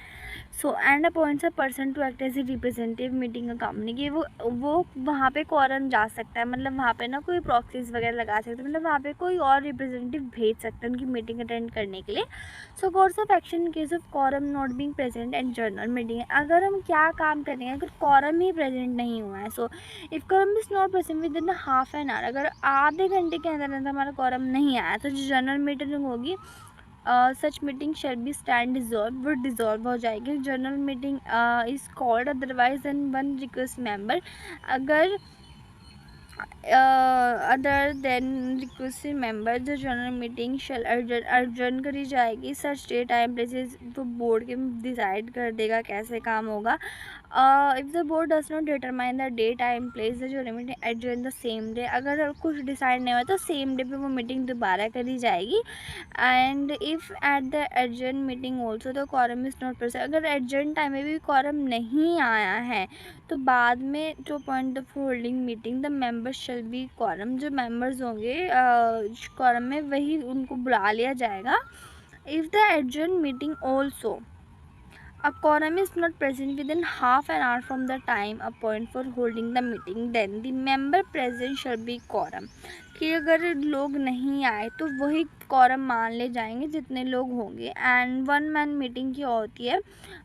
So and appoints a person to act as a representative meeting a company की, वो वहाँ पे quorum जा सकता है, मतलब वहाँ पे ना कोई प्रॉक्सीज वगैरह लगा सकते हैं, मतलब वहाँ पे कोई और रिप्रेजेंटेटिव भेज सकते हैं उनकी मीटिंग अटेंड करने के लिए। सो course of action in case of quorum not being present and journal meeting, अगर हम क्या काम करेंगे अगर quorum ही प्रेजेंट नहीं हुआ है। So if quorum is not present within half an hour, अगर आधे घंटे के अंदर अंदर हमारा quorum नहीं आया तो जो जनरल मीटिंग होगी such meeting shall be stand dissolve, वो डिजॉल्व हो जाएगी। General meeting is called otherwise an one request member, अगर अदर देन रिक्वेस्टेड मेंबर जो जनरल मीटिंग शेल अर्जन करी जाएगी। सच डे टाइम प्लेसेस वो बोर्ड के डिसाइड कर देगा कैसे काम होगा। If the board does not determine the day time place the general meeting adjourn the same day, अगर कुछ डिसाइड नहीं हुआ तो सेम डे पे वो मीटिंग दोबारा करी जाएगी। And if at the adjourn meeting also the quorum is not present, अगर एडजर्न टाइम में भी quorum नहीं आया है तो बाद में जो point of holding meeting the members shall be quorum, जो मेंबर्स होंगे quorum में वही उनको बुला लिया जाएगा। If the adjourn meeting also a quorum is not present within half an hour from the time appointed for holding the meeting then the member present shall be quorum, कि अगर लोग नहीं आए तो वही quorum मान ले जाएंगे जितने लोग होंगे। एंड 1 मैन मीटिंग की होती है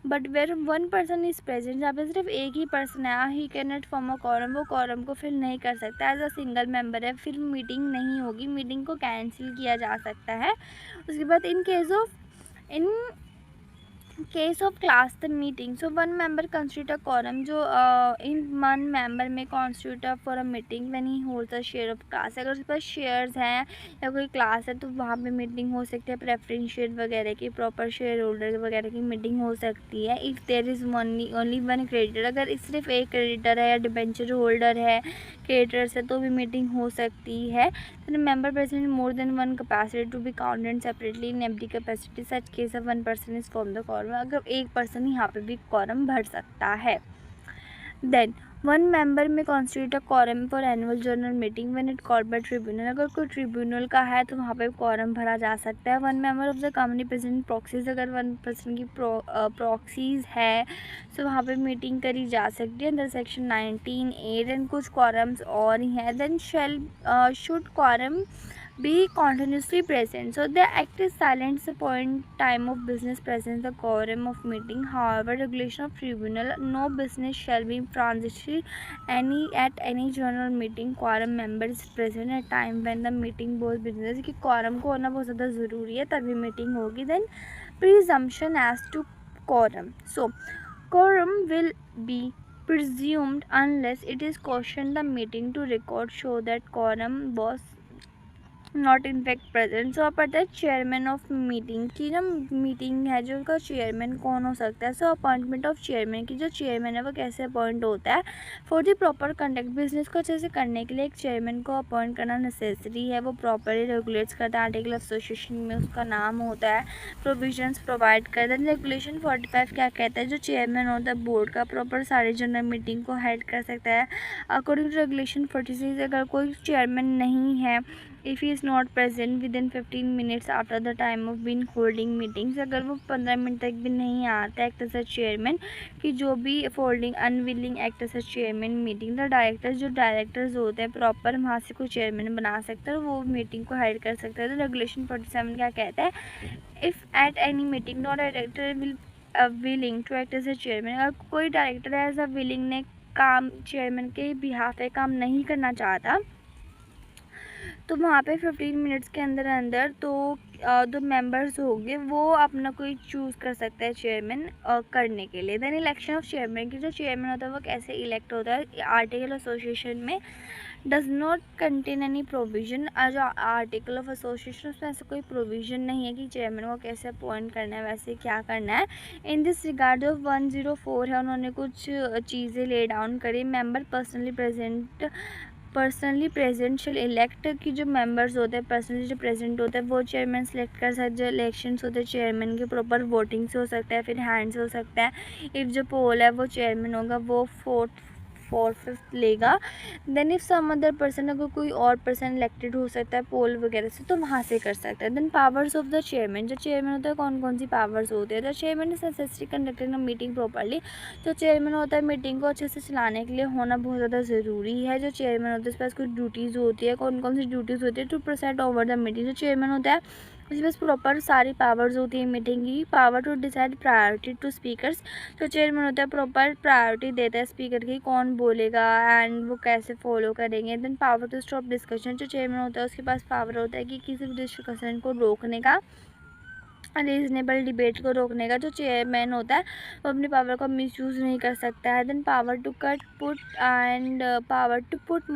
but where 1 person is present, जहाँ पे सिर्फ एक ही पर्सन है ही can not form a quorum, वो quorum को फिल नहीं कर सकता एज अ सिंगल मेंबर है, फिर मीटिंग नहीं होगी, मीटिंग को कैंसिल किया जा सकता है। उसके बाद इन case of class the meeting, so 1 member constitute a quorum, जो इन 1 मेंबर में constitute for a meeting when he holds a share of class, अगर उसके पास शेयर्स हैं या कोई क्लास है तो वहाँ पे मीटिंग हो सकती है। प्रेफरेंस शेयर वगैरह की, प्रॉपर शेयर होल्डर वगैरह की मीटिंग हो सकती है। If there is only 1 creditor, अगर सिर्फ एक क्रेडिटर है या डिबेंचर होल्डर है क्रेडिटर्स है तो भी मीटिंग हो सकती है। The member present more than 1 capacity to be counted separately in empty capacity, such case of 1 person is form the quorum, quorum, अगर एक पर्सन यहाँ पे भी quorum भर सकता है. Then one member may constitute a quorum for annual general meeting when it called by tribunal. अगर कोई ट्रिब्यूनल का है तो वहाँ पे quorum भरा जा सकता है. One member of the company present proxies, अगर वन पर्सन की proxies है तो वहाँ पे मीटिंग करी जा सकती है अंदर सेक्शन 19(a). एंड कुछ quorums और ही हैं. then should quorum be continuously present, so the act is silent at the point time of business presence the quorum of meeting. However, regulation of tribunal, no business shall be transitory at any general meeting quorum member is present at time when the meeting both business. कि quorum को होना बहुत ज़्यादा ज़रूरी है तभी मीटिंग होगी. then presumption as to quorum, so quorum will be presumed unless it is cautioned the meeting to record show that quorum was not in fact present. So आप पता है चेयरमैन ऑफ मीटिंग की ना मीटिंग है जो उसका चेयरमैन कौन हो सकता है. सो अपॉइंटमेंट ऑफ चेयरमैन की जो चेयरमैन है वो कैसे अपॉइंट होता है. For the proper conduct, business को अच्छे से करने के लिए एक चेयरमैन को अपॉइंट करना नेसेसरी है. वो प्रॉपरली रेगुलेट्स करता है. आर्टिकल एसोसिएशन में उसका नाम होता है. प्रोविजंस प्रोवाइड करता है. रेगुलेशन 45 क्या कहता है, जो चेयरमैन होता है बोर्ड का प्रॉपर सारी जनरल मीटिंग को हेड कर सकता है. अकॉर्डिंग टू रेगुलेशन 46, अगर कोई चेयरमैन नहीं है, if he is not present within 15 minutes after the time of being holding meetings, अगर वो 15 मिनट तक भी नहीं आता एक्ट एज अ चेयरमैन कि जो भी folding unwilling act as a chairman meeting, the directors, जो डायरेक्टर्स होते हैं प्रॉपर वहाँ से कोई चेयरमैन बना सकता है, वो मीटिंग को हेड कर सकता है. तो रेगुलेशन 47 क्या कहता है, if at any meeting no director will willing to act as a chairman, अगर कोई डायरेक्टर एज अ विलिंग ने काम चेयरमैन के बिहाफ पे काम नहीं करना चाहता तो वहाँ पे 15 मिनट्स के अंदर अंदर तो जो मेंबर्स होंगे वो अपना कोई चूज़ कर सकता है चेयरमैन करने के लिए. देन इलेक्शन ऑफ चेयरमैन की जो चेयरमैन होता है वो कैसे इलेक्ट होता है. आर्टिकल एसोसिएशन में does not contain any provision, जो आर्टिकल ऑफ एसोसिएशन उसमें ऐसा कोई प्रोविज़न नहीं है कि चेयरमैन को कैसे अपॉइंट करना है, वैसे क्या करना है. इन दिस रिगार्ड जो 104 है उन्होंने कुछ चीज़ें ले डाउन करी. Member personally present shall elect की जो मेंबर्स होते हैं पर्सनली जो प्रेजेंट होते हैं वो चेयरमैन सेलेक्ट कर सकते हैं. जो इलेक्शंस होते हैं चेयरमैन के प्रॉपर वोटिंग से हो सकता है, फिर हैंड से हो सकता है. इफ़ जो पोल है वो चेयरमैन होगा वो 4/5 लेगा. Then if some other person, अगर कोई और पर्सन इलेक्टेड हो सकता है पोल वगैरह से तो वहाँ से कर सकता है. Then powers of the chairman, जो चेयरमैन होता है कौन कौन सी पावर्स होती है. The chairman is necessary conducting a meeting properly, जो चेयरमैन होता है मीटिंग को अच्छे से चलाने के लिए होना बहुत ज़्यादा ज़रूरी है. जो चेयरमैन होता है उसके पास कुछ ड्यूटीज़ होती है. कौन कौन सी ड्यूटीज़ होती है, to preside over the meeting, जो चेयरमैन होता है उसके पास प्रॉपर सारी पावर्स होती है मीटिंग की. Power to decide priority to speakers, जो चेयरमैन होता है प्रॉपर प्रायोरिटी देता है स्पीकर की कौन बोलेगा एंड वो कैसे फॉलो करेंगे. Then power to stop discussion, जो चेयरमैन होता है उसके पास पावर होता है कि किसी भी डिस्कशन को रोकने का, रीजनेबल डिबेट को रोकने का. जो चेयरमैन होता है वो अपनी पावर को मिसयूज़ नहीं कर सकता है. Then power to cut put and power to put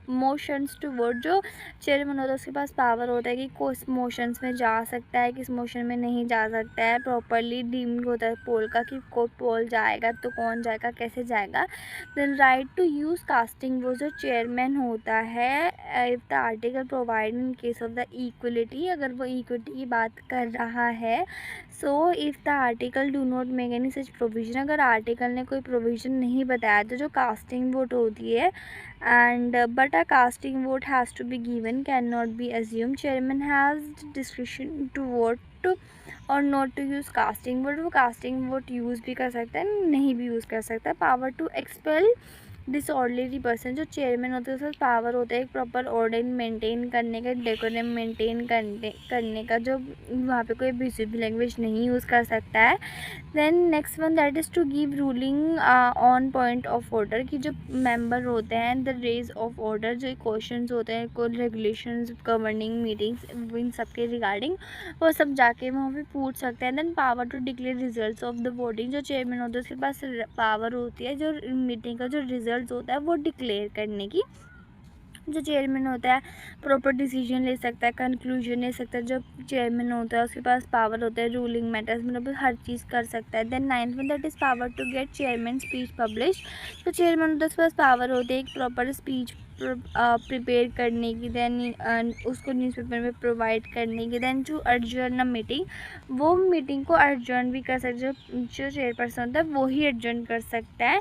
motions to vote, जो चेयरमैन होता है उसके पास पावर होता है कि किस मोशंस में जा सकता है किस मोशन में नहीं जा सकता है. प्रॉपरली डीम्ड होता है पोल का कि कोई पोल जाएगा तो कौन जाएगा कैसे जाएगा. Then right to use casting वो, जो चेयरमैन होता है if the article provide in case of the equality, अगर वो इक्वलिटी की बात कर रहा है. So if the article do not make any such provision, अगर आर्टिकल ने कोई प्रोविज़न नहीं बताया तो जो कास्टिंग वोट होती है and but a casting vote has to be given, cannot be assumed. Chairman has discretion to vote और not to use casting vote, वो कास्टिंग वोट यूज़ भी कर सकता है नहीं भी यूज़ कर सकता है. Power to expel disorderly person, जो चेयरमैन होता है उसके पास पावर होता है एक प्रॉपर ऑर्डर मेंटेन करने का, डेकोरम मेंटेन करने का, जो वहाँ पे कोई अब्यूसिव लैंग्वेज नहीं यूज़ कर सकता है. Then next one that is to give ruling on point of order, की जो मेंबर होते हैं द रेज ऑफ ऑर्डर, जो क्वेश्चंस होते हैं कोई रेगुलेशंस गवर्निंग मीटिंग्स इन सब के रिगार्डिंग वो सब जाके वहाँ पे पूछ सकते हैं. Then power to declare results of the voting, जो चेयरमैन होता है उसके पास पावर होती है जो मीटिंग का जो रिजल्ट होता है वो डिक्लेयर करने की. जो चेयरमैन होता है प्रॉपर डिसीजन ले सकता है, कंक्लूजन ले सकता है। जो चेयरमैन होता है उसके पास पावर होता है रूलिंग मैटर्स, मतलब हर चीज़ कर सकता है। देन 9th में that is power to get chairman speech publish. तो चेयरमैन होता है उसके पास पावर होती है एक प्रॉपर स्पीच प्रिपेयर करने की, देन उसको न्यूज़पेपर में प्रोवाइड करने की। देन टू अर्जर्न अ मीटिंग, वो मीटिंग को अर्जर्न भी कर सकते, जो चेयरपर्सन होता है वो ही अर्जर्न कर सकता है।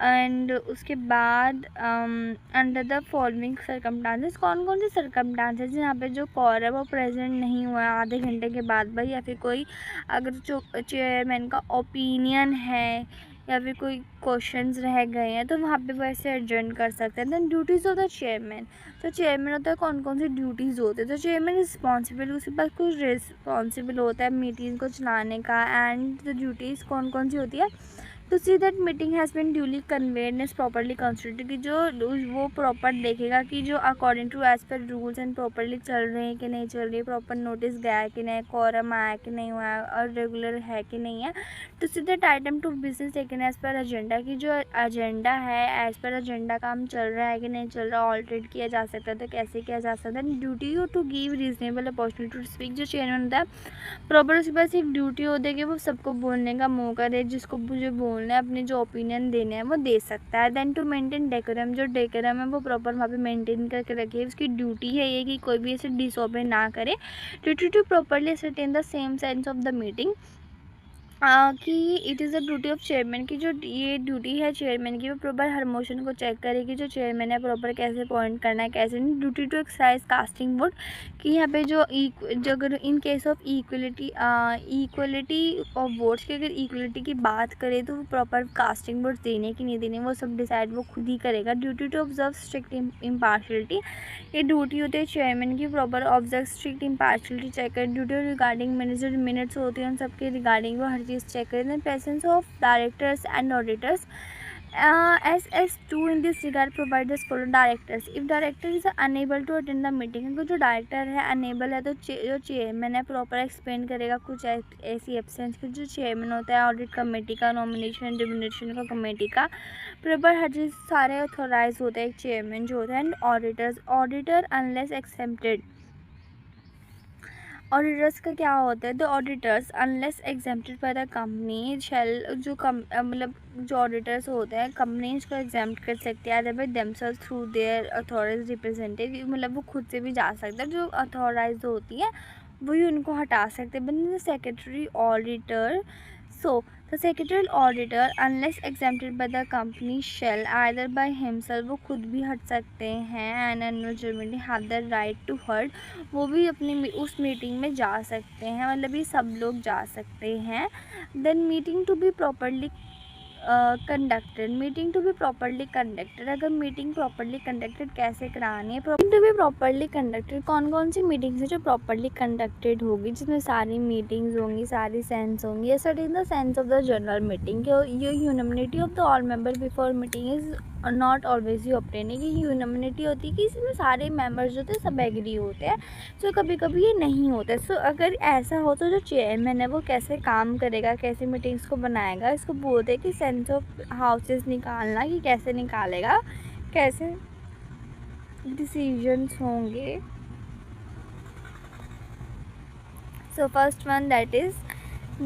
एंड उसके बाद अंडर द फॉलोइंग सरकमस्टांसेस, कौन कौन से सरकमस्टांसेस जहाँ पे जो कॉर है वो प्रेजेंट नहीं हुआ है आधे घंटे के बाद भाई, या फिर कोई अगर जो चेयरमैन का ओपिनियन है या फिर कोई क्वेश्चंस रह गए हैं तो वहाँ पे वो ऐसे एडजर्न कर सकते हैं। Then duties of the chairman, तो चेयरमैन होता है कौन कौन सी ड्यूटीज़ होते हैं। तो चेयरमैन रिस्पॉन्सिबल, उसके पास कुछ रिस्पॉन्सिबल होता है मीटिंग को चलाने का। एंड द ड्यूटीज़ कौन कौन सी होती है, to see that meeting has been duly convened is properly constituted, कि जो वो प्रॉपर देखेगा कि जो according to as per rules and properly चल रहे हैं कि नहीं चल रही है, प्रॉपर नोटिस गया है कि नहीं, कॉरम आया कि नहीं हुआ है और रेगुलर है कि नहीं है। To see that item to business taken as per agenda, की जो एजेंडा है एज पर एजेंडा काम चल रहा है कि नहीं चल रहा, ऑल्टरेट किया जा सकता है तो कैसे किया जा सकता है। Duty to give reasonable opportunity to speak, जो चेयरमैन होता है प्रॉपर उसके पास एक ड्यूटी होती है कि वो सबको बोलने का मौका दे, जिसको जो बोलना है अपने जो ओपिनियन देने हैं वो दे सकता है। देन टू मेंटेन डेकोरम, जो डेकोरम है वो प्रॉपर वहाँ पे मेंटेन करके रखे, उसकी ड्यूटी है ये कि कोई भी ऐसे डिसओबे ना करे। Duty to properly ascertain the same sense of the meeting, कि it is the duty of chairman, की जो ये ड्यूटी है चेयरमैन की वो प्रॉपर हर मोशन को चेक करे कि जो चेयरमैन है प्रॉपर कैसे पॉइंट करना है कैसे नहीं। Duty to exercise casting vote, कि यहाँ पे जो अगर in case of equality of votes की अगर इक्वलिटी की बात करें तो वो प्रॉपर कास्टिंग वोट देने की नहीं देने वो सब डिसाइड वो खुद ही करेगा। Duty to observe strict impartiality, ये ड्यूटी होती है चेयरमैन की proper observe strict impartiality check कर। ड्यूटी रिगार्डिंग मिनट्स होती हैं उन सबके रिगार्डिंग वो हर चीज़ चेक करें। Then presence of directors and auditors, SS2 in this regard provide the follow directors, if director is unable to attend the meeting, अगर जो डायरेक्टर है अनेबल है तो जो चेयरमैन है प्रॉपर एक्सप्लेन करेगा कुछ ऐसी एब्सेंस की, जो चेयरमैन होता है ऑडिट कमेटी का, नॉमिनेशन डिमिनेशन का कमेटी का प्रॉपर हर चीज़ सारे ऑथोराइज होता है एक चेयरमैन जो होता है। And auditor unless excepted, auditors का क्या होता है, the auditors unless exempted by the company shall, जो मतलब जो ऑडिटर्स होते हैं कंपनीज को एग्जाम्प्ट कर सकते हैं other by themselves through their authorise representative, मतलब वो खुद से भी जा सकते हैं, जो अथॉराइज होती है वही उनको हटा सकते हैं। But the secretary auditor, so the secretarial auditor unless exempted by the company shall either by himself, वो खुद भी हट सकते हैं, and annual general have the right to hurt, वो भी अपनी उस मीटिंग में जा सकते हैं, मतलब ये सब लोग जा सकते हैं। then meeting to be properly conducted, meeting to be properly conducted, अगर मीटिंग प्रॉपरली कंडक्टेड कैसे करानी है, meeting to be properly conducted कौन कौन सी मीटिंग्स है जो प्रॉपरली कंडक्टेड होगी, जिसमें सारी मीटिंग्स होंगी सारी सेंस होंगी। सट in the sense of the general meeting, ये unanimity of the all member before meeting is not always ही ऑब्टेन, की यूनिमिटी होती है कि इसमें सारे मेंबर्स जो थे सब एग्री होते हैं, सो कभी कभी ये नहीं होता है। सो अगर ऐसा हो तो जो चेयरमैन है वो कैसे काम करेगा, कैसे मीटिंग्स को बनाएगा, इसको बोलते हैं कि सेंस ऑफ हाउसेस निकालना, कि कैसे निकालेगा, कैसे डिसीजंस होंगे। So first one that is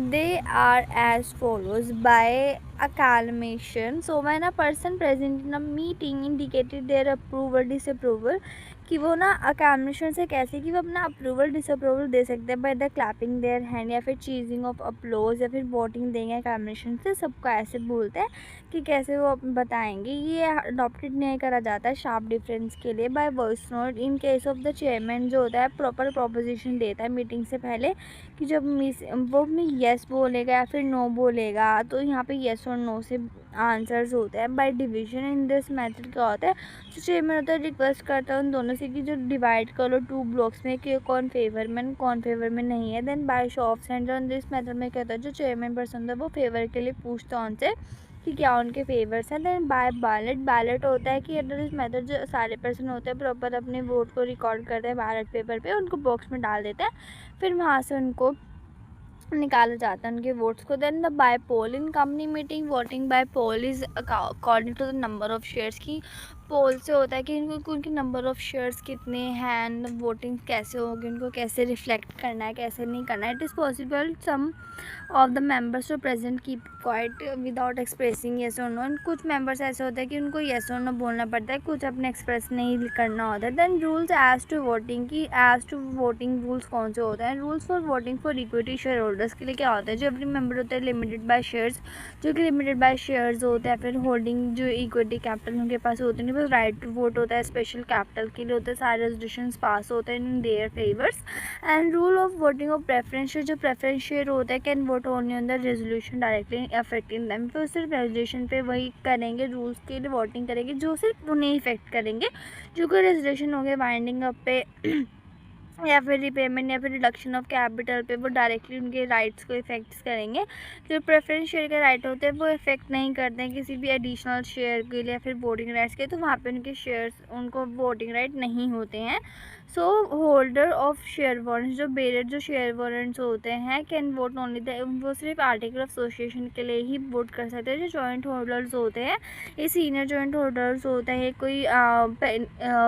they are as follows by acclamation, so when a person present in a meeting indicated their approval disapproval, कि वो ना acclamation से कैसे कि वो अपना अप्रूवल डिसअप्रूवल दे सकते हैं by the clapping their hand या फिर चीजिंग ऑफ अपलोज या फिर वोटिंग देंगे acclamation से, सबको ऐसे बोलते हैं कि कैसे वो बताएंगे। ये अडॉप्टेड नहीं करा जाता है शार्प डिफरेंस के लिए bye voice note in case of the chairman, जो होता है प्रॉपर प्रोपोजिशन देता है मीटिंग से पहले कि जब वो अपने येस बोलेगा या फिर नो बोलेगा तो यहाँ पे येस और नो से आंसर्स होते हैं। By division in this method क्या होता है, जो चेयरमैन होता है रिक्वेस्ट करता है उन दोनों से कि जो डिवाइड कर लो 2 ब्लॉक्स में कि कौन फेवर में नहीं है। Then by show of centre in this method में क्या होता है, जो चेयरमैन पर्सन होता है वो फेवर के लिए पूछता है उनसे कि क्या उनके फेवर्स हैं। देन बाय बैलेट होता है कि अंडर दिस मेथड जो सारे पर्सन होते हैं प्रॉपर अपने वोट को रिकॉर्ड करते हैं बैलेट पेपर पे, उनको बॉक्स में डाल देते हैं, फिर वहाँ से उनको निकाला जाता है उनके वोट्स को। Then the by poll in company meeting, voting by poll is according to the number of shares, की पोल से होता है कि इनको उनके नंबर ऑफ शेयर्स कितने हैं एंड वोटिंग कैसे होगी, उनको कैसे रिफ्लेक्ट करना है, कैसे नहीं करना है. It is possible some of the members to present keep quiet without expressing yes और नो. कुछ मेंबर्स ऐसे होते हैं कि उनको येस और नो बोलना पड़ता है, कुछ अपने एक्सप्रेस नहीं करना होता है. Then rules as to voting की एज टू वोटिंग रूल्स कौन से होते हैं. Rules for voting for equity shareholders के लिए क्या होता है. जो एवरी मेंबर होता है लिमिटेड बाय शेयर्स, जो कि लिमिटेड बाय शेयर्स होते हैं. फिर होल्डिंग जो इक्विटी कैपिटल उनके पास होते हैं, उनके पास राइट टू वोट होता है. स्पेशल कैपिटल के लिए होता है. सारे रेजोल्यूशन पास होते हैं in their favours. And rule of voting of preference share, जो प्रेफरेंस शेयर होता है can vote only on the resolution directly affecting them. फिर सिर्फ रेजोल्यूशन पे वही करेंगे, रूल्स के लिए वोटिंग करेंगे जो सिर्फ उन्हें इफेक्ट करेंगे. जो कोई रेजोल्यूशन हो गए बाइंडिंग अप पे या फिर रिपेमेंट या फिर रिडक्शन ऑफ कैपिटल पे, वो डायरेक्टली उनके राइट्स को इफेक्ट करेंगे. जो प्रेफरेंस शेयर के राइट होते हैं वो इफेक्ट नहीं करते हैं किसी भी एडिशनल शेयर के लिए या फिर वोटिंग राइट्स के, तो वहाँ पे उनके शेयर्स उनको वोटिंग राइट नहीं होते हैं. सो होल्डर ऑफ शेयर वारंट्स, जो बेरर जो शेयर वारंट्स होते हैं कैन वोट ओनली द, वो सिर्फ आर्टिकल ऑफ एसोसिएशन के लिए ही वोट कर सकते हैं. जो जॉइंट होल्डर्स होते हैं, ये सीनियर जॉइंट होल्डर्स होते हैं. कोई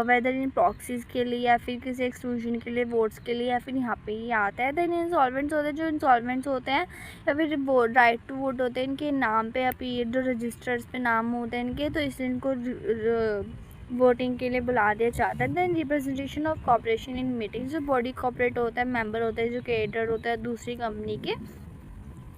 वेदर इन प्रॉक्सीज के लिए या फिर किसी एक्सक्लूजन के लिए, वोट्स के लिए, या फिर यहाँ पे ही आता है. देन इंसॉल्वेंट्स होते हैं, जो इंसॉल्वेंट्स होते हैं या फिर राइट टू वोट होते हैं इनके नाम पे अपीयर, जो रजिस्टर्स पे नाम होते हैं इनके, तो इसलिए इनको वोटिंग के लिए बुला दिया जाता है. Then representation of corporation in meeting, जो बॉडी कॉर्पोरेट होता है, मेंबर होता है, जो कैडर होता है दूसरी कंपनी के.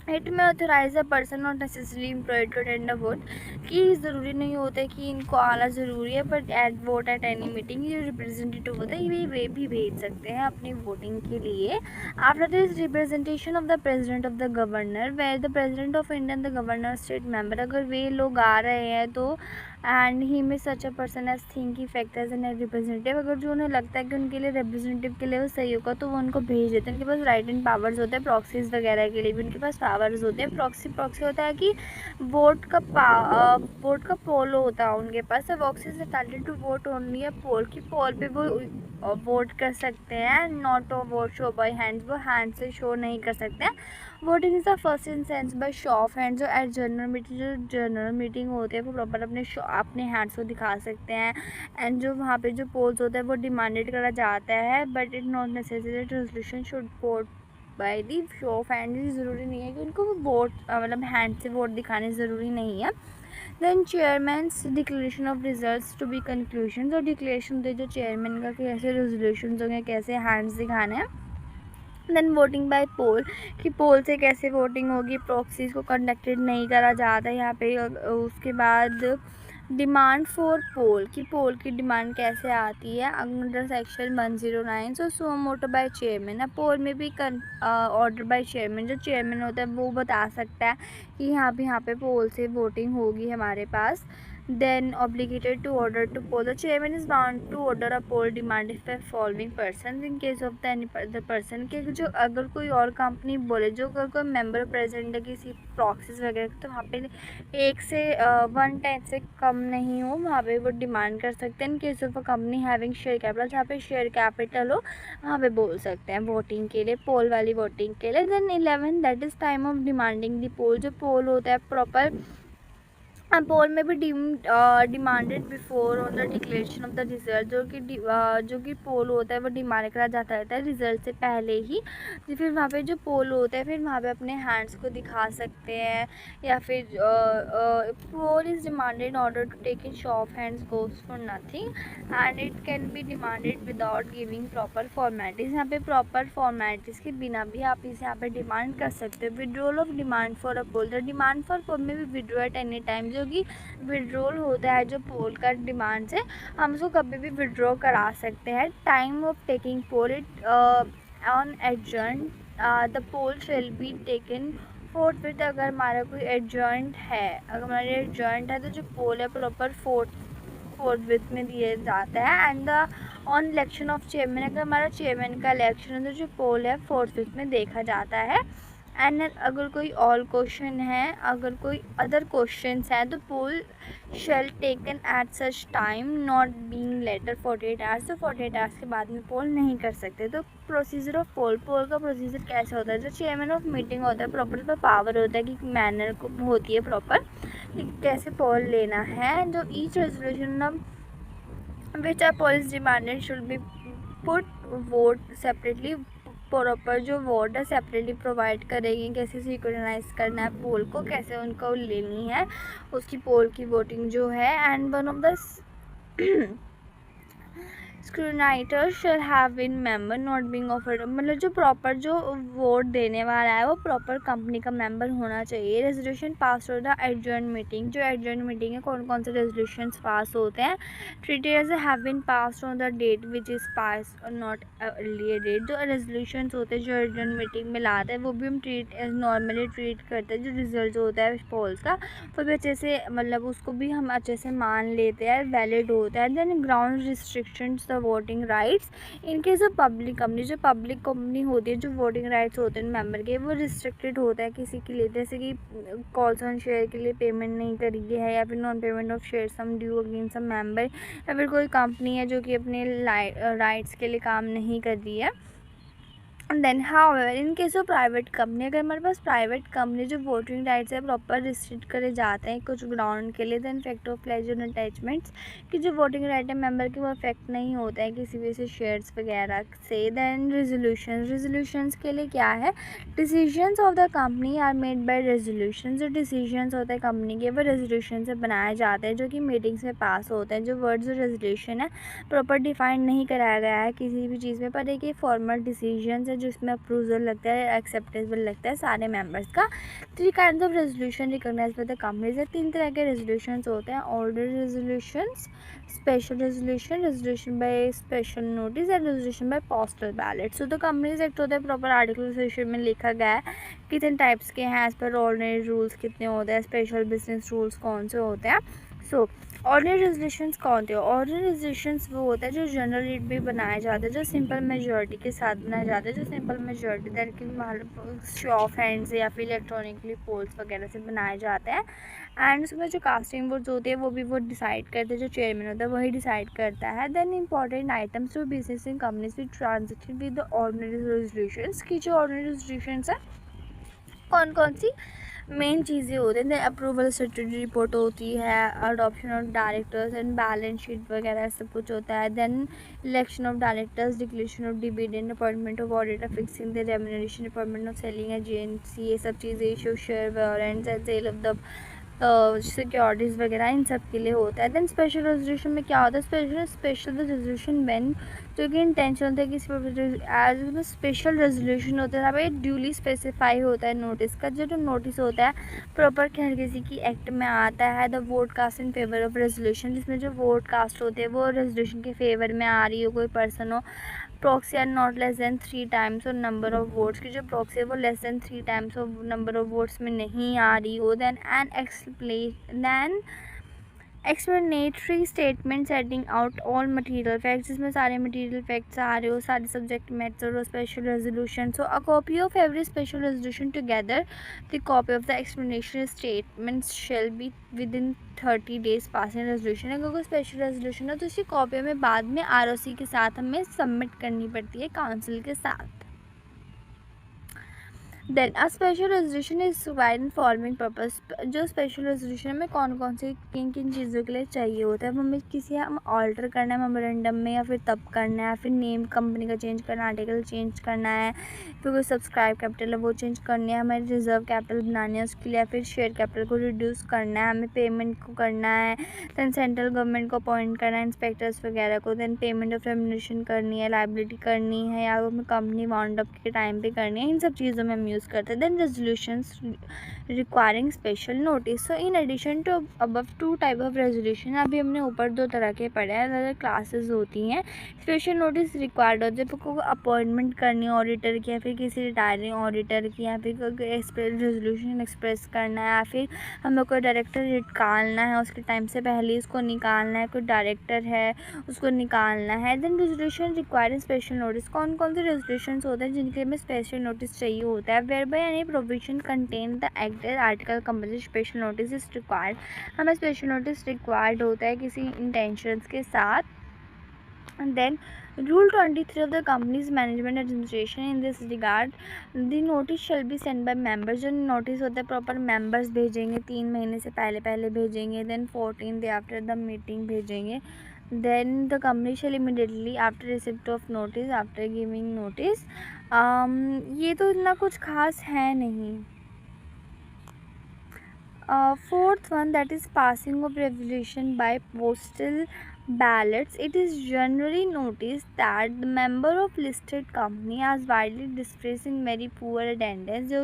इट में authorise a person not necessary employed to attend a vote, कि ज़रूरी नहीं होता है कि इनको आना ज़रूरी है, but at vote at any meeting जो रिप्रेजेंटेटिव होता है वे भी भेज सकते हैं अपनी वोटिंग के लिए. After this representation of the president of the governor, where the president of India and the governor state member, अगर वे लोग आ रहे हैं तो एंड ही में such a person as think effect as an representative, अगर जो उन्हें लगता है कि उनके लिए रिप्रेजेंटेटिव के लिए वो सही होगा तो वो उनको भेज देते हैं. उनके पास राइट एंड पावर्स होते हैं. प्रॉक्सीज वगैरह के लिए भी उनके पास पावर्स होते हैं. प्रॉक्सी होता है कि वोट का पोल होता है उनके पास. Proxies entitled to vote only a poll, की पोल पे वो वोट कर सकते हैं. Not a vote show by hands, वो हैंड से शो नहीं कर सकते हैं. Voting is the first instance by show of hand, जो एट जनरल मीटिंग होते हैं वो प्रॉपर अपने हैंड्स को दिखा सकते हैं. एंड जो वहाँ पे जो पोल्स होता है वो डिमांडेड करा जाता है, but it not necessary resolution should vote by the show of hand. ज़रूरी नहीं है कि उनको वोट मतलब हैंड से वोट दिखाने ज़रूरी नहीं है. Then chairman's declaration of results to be conclusion, जो डिक्लेरेशन होते हैं जो चेयरमैन का कैसे रेजोल्यूशन होंगे, कैसे हैंड्स दिखाने हैं. देन वोटिंग बाय पोल, कि पोल से कैसे वोटिंग होगी. प्रॉक्सीज को कंडक्टेड नहीं करा जाता है यहाँ पे. उसके बाद डिमांड फॉर पोल, कि पोल की डिमांड कैसे आती है अंडर सेक्शन 109. सो मोटो बाय चेयरमैन, अब पोल में भी ऑर्डर बाय चेयरमैन, जो चेयरमैन होता है वो बता सकता है कि यहाँ पे पोल से वोटिंग होगी हमारे पास. then obligated to order to poll. The chairman is bound to order a poll demand if the following persons in case of the any other person, के जो अगर कोई और कंपनी बोले, जो अगर कोई मेंबर प्रेजेंट है किसी प्रॉक्सीज वगैरह, तो वहाँ पे 1/10 से कम नहीं हो, वहाँ पे वो डिमांड कर सकते हैं. इन case of a company having share capital, जहाँ पे शेयर कैपिटल हो वहाँ पे बोल सकते हैं वोटिंग के लिए, पोल वाली वोटिंग के लिए. Then 11 that is time of demanding the poll, जो पोल होता है प्रॉपर पोल में भी demanded before on the declaration of the result, जो कि पोल होता है वो डिमांड करा जाता रहता है रिजल्ट से पहले ही. फिर वहाँ पे जो पोल होता है फिर वहाँ पे अपने हैंड्स को दिखा सकते हैं, या फिर poll is demanded order to take in show of hands goes for nothing and it can be demanded without giving proper formalities. यहाँ पे प्रॉपर फॉर्मेलिटीज़ के बिना भी आप इसे यहाँ पे डिमांड कर सकते हो. Withdrawal of demand for a poll, the demand for poll में भी विड्रॉ एट एनी टाइम, जो कि विड्रॉल होता है जो पोल का डिमांड से हम उसको कभी भी विड्रॉ करा सकते हैं. Time of taking poll, it on adjourn the poll shall be taken forth. अगर हमारा कोई एडजर्न है, अगर हमारा एडजर्न है तो जो पोल है प्रॉपर फोर्थ में दिया जाता है. And the on election of chairman, अगर हमारा चेयरमैन का इलेक्शन है तो जो पोल है फोर्थ में देखा जाता है. एंड अगर कोई और क्वेश्चन है, अगर कोई अदर क्वेश्चन हैं, तो poll shall taken at such time not being later 48 hours, तो 48 आवर्स के बाद में पोल नहीं कर सकते. तो प्रोसीजर ऑफ पोल का प्रोसीजर कैसे होता है, जो चेयरमैन ऑफ मीटिंग होता है प्रॉपर पर पावर होता है कि मैनर होती है प्रॉपर कि कैसे पोल लेना है. जो each resolution which are policy demanded should be put vote separately. Proper जो वोट है सेपरेटली प्रोवाइड करेंगे, कैसे सिंक्रोनाइज करना है पोल को, कैसे उनको लेनी है उसकी पोल की वोटिंग जो है. And one of the scrutineer shall have been member not being offered, मतलब जो प्रॉपर जो वोट देने वाला है वो प्रॉपर कंपनी का मेंबर होना चाहिए. रेजोल्यूशन पास हो द एडजर्न मीटिंग, जो एडजर्न मीटिंग है कौन कौन से रेजोल्यूशंस पास होते हैं. Treaties have been passed on the date which is pass और नॉट अर्लियर डेट. जो रेजोल्यूशंस होते हैं जो एडजर्न मीटिंग में लाते हैं वो भी हम नॉर्मली ट्रीट करते हैं. जो रिजल्ट होता है पोल्स का वो भी अच्छे से, मतलब उसको भी हम अच्छे से मान लेते हैं, वैलिड होता है. Then ground restrictions the voting rights in case of public company, जो पब्लिक कंपनी होती है जो वोटिंग राइट्स होते हैं मेंबर के वो रिस्ट्रिक्टेड होता है किसी के लिए, जैसे कि कॉल्स ऑन शेयर के लिए पेमेंट नहीं करी है या फिर non payment of share sum due against some member, या फिर कोई कंपनी है जो कि अपने राइट्स के लिए काम नहीं कर रही है. Then however in case of private company, अगर हमारे पास प्राइवेट कंपनी जो वोटिंग राइट्स है प्रॉपर रिस्ट्रिक्ट करे जाते हैं कुछ ग्राउंड के लिए, then fact of pledge and attachments कि जो वोटिंग राइट है मेंबर की वो अफेक्ट नहीं होता है किसी भी से शेयर्स वगैरह से. देन रेजोल्यूशंस के लिए क्या है, decisions of the company are made by resolution. जो डिसीजंस होते हैं कंपनी के वो रेजोल्यूशन से बनाए जाते हैं जो कि मीटिंग्स में पास होते हैं. जो वर्ड्स रेजोल्यूशन है प्रॉपर डिफाइंड नहीं कराया गया है किसी भी चीज़ में, पर एक फॉर्मल डिसीजन है जिसमें अप्रूवल लगता है, एक्सेप्टेबल लगता है सारे मेंबर्स का. 3 kind of resolution recognise by the companies है. 3 तरह के रेजोल्यूशंस होते हैं, order resolutions, special resolution, resolution by special notice and resolution by postal ballot. So the companies act होता है प्रॉपर आर्टिकल सेक्शन में लिखा गया है कितने टाइप्स के हैं, एज पर ऑर्डिनरी रूल्स कितने होते हैं, स्पेशल बिजनेस रूल्स कौन से होते हैं. सो ऑर्डिनरी रेजोल्यूशंस कौन थे, ऑर्डिनरी रेजोल्यूशंस वो होता है जो जनरल रेट भी बनाया जाता है, जो सिंपल मेजॉरिटी के साथ बनाया जाता है. जो सिंपल मेजॉरिटी दैट कि शो ऑफ हैंड्स या फिर इलेक्ट्रॉनिकली पोल्स वगैरह से बनाए जाते हैं. एंड उसमें जो कास्टिंग वोट्स होते हैं वो भी वो डिसाइड करते हैं, जो चेयरमैन होता है वही डिसाइड करता है. Then important items to business in companies with transaction with the ordinary resolutions की जो ऑर्डिनरी रेजोल्यूशंस है कौन कौन सी मेन चीज़ें होती हैं. अप्रूवल स्टेटरी रिपोर्ट होती है, adoption of directors and balance sheet वगैरह सब कुछ होता है. Then election of directors, declaration of dividend, appointment of auditor, fixing the remuneration, appointment of selling agency, ये सब चीज़ें, issue share warrants and sale of the securities वगैरह इन सब के लिए होता है. देन स्पेशल रेजोल्यूशन में क्या होता है, स्पेशल रेजोल्यूशन व्हेन जो कि इंटेंशन होता है किसी एज स्पेशल रेजोल्यूशन होता है यहाँ पे ड्यूली स्पेसिफाई होता है नोटिस का. जो नोटिस होता है प्रॉपर हर किसी की एक्ट में आता है. The vote cast in favour of resolution, जिसमें जो वोट कास्ट होते हैं वो रेजोल्यूशन के फेवर में आ रही हो, कोई पर्सन हो. Proxy are not less than 3 times और नंबर ऑफ वोट्स की जो प्रॉक्सी है वो less than 3 times of number of votes में नहीं आ रही हो. Then explanatory statement setting out all material facts, जिसमें सारे मटीरियल फैक्ट्स आ रहे हो, सारे सब्जेक्ट मैटर और special resolution. So a copy of every special resolution together the copy of the explanatory statements shall be with in 30 days passing resolution. अगर कोई स्पेशल रेजोल्यूशन है तो उसकी कॉपी हमें बाद में ROC के साथ हमें सबमिट करनी पड़ती है काउंसिल के साथ. Then a special resolution is required in following purpose. जो स्पेशल रेजोल्यूशन में कौन कौन से किन किन चीज़ों के लिए चाहिए होता है, हमें किसी हम ऑल्टर करना है मेमोरेंडम में या फिर तब करना है, फिर नेम कंपनी का चेंज करना है, आर्टिकल चेंज करना है, फिर कोई सब्सक्राइब कैपिटल है वो चेंज करनी है, हमें रिजर्व कैपिटल बनानी है उसके लिए, फिर शेयर कैपिटल को रिड्यूस करना है, हमें पेमेंट को करना है, दैन सेंट्रल गवर्नमेंट को अपॉइंट करना है, इंस्पेक्टर्स वगैरह को, दैन पेमेंट ऑफ रेम्यूनरेशन करनी है, लाइबिलिटी करनी है या हमें कंपनी वाउंड अप के टाइम पे करनी है. इन सब चीज़ों में हम यूज़ करते हैं. Then resolutions requiring special notice. So in addition to above 2 type of resolution, अभी हमने ऊपर 2 तरह के पढ़े हैं, अलग अलग क्लासेस होती हैं. स्पेशल नोटिस रिक्वायर्ड होती है जब को अपॉइंटमेंट करनी है ऑडिटर की या फिर किसी रिटायरिंग ऑडिटर की, या फिर रेजोल्यूशन एक्सप्रेस करना है, या फिर हम लोग को डायरेक्टर निकालना है उसके टाइम से पहले उसको निकालना है, कोई डायरेक्टर है उसको निकालना है. Then resolution requiring special notice, कौन कौन से रेजोल्यूशन होते हैं जिनके में स्पेशल नोटिस चाहिए होता है. Where by any provision contain the act article compulsory special notice is required. हमें स्पेशल नोटिस रिक्वायर्ड होता है किसी इंटेंशंस के साथ. Then Rule 23 of the company's management administration in this regard, the notice shall be sent by members. जो नोटिस होता है प्रॉपर मेंबर्स भेजेंगे, 3 महीने से पहले भेजेंगे. Then 14 day after the meeting भेजेंगे. then the company shall immediately after receipt of notice after giving notice, ये तो इतना कुछ खास है नहीं. Fourth one, that is passing of resolution by postal ballots. It is generally noticed that the member of listed company as widely displaying very poor attendance. जो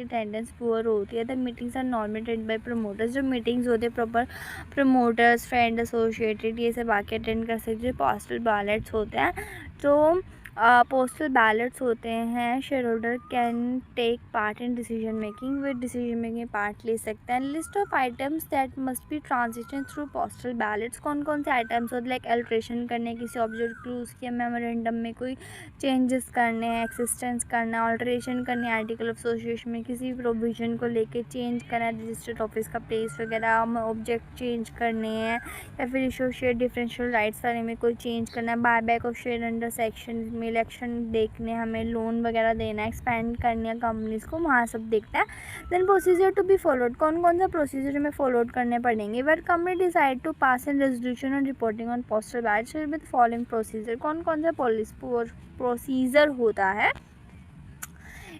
attendance poor होती है, the meetings are normally attended by promoters. जो meetings होते हैं proper promoters, friend, associated ये सब आके attend कर सकते हैं. postal ballots होते हैं, तो पोस्टल बैलेट्स होते हैं. Share holder can take part in decision making, वे डिसीजन मेकिंग पार्ट ले सकते हैं. List of items that must be transition through postal ballots. कौन कौन से आइटम्स होते हैं, लाइक अल्ट्रेशन करने, किसी ऑब्जेक्ट क्लूज या मेमोरेंडम में कोई चेंजेस करने हैं, एक्सिस्टेंस करना, ऑल्ट्रेशन करने, आर्टिकल ऑफ एसोसिएशन में किसी प्रोविजन को लेके चेंज करना, रजिस्टर्ड ऑफिस का प्लेस वगैरह, ऑब्जेक्ट चेंज करने हैं, या फिर एसोसिएट डिफरेंशियल राइट्स वाले में कोई चेंज करना है, buy back of share under section में इलेक्शन देखने, हमें लोन वगैरह देना, एक्सपेंड करनी है कंपनीज को, वहाँ सब देखता है. Then procedure to be followed, कौन कौन सा प्रोसीजर हमें फॉलोड करने पड़ेंगे. Where company decide to pass an resolution on reporting on postal ballots with following procedure. कौन कौन सा प्रोसीजर होता है.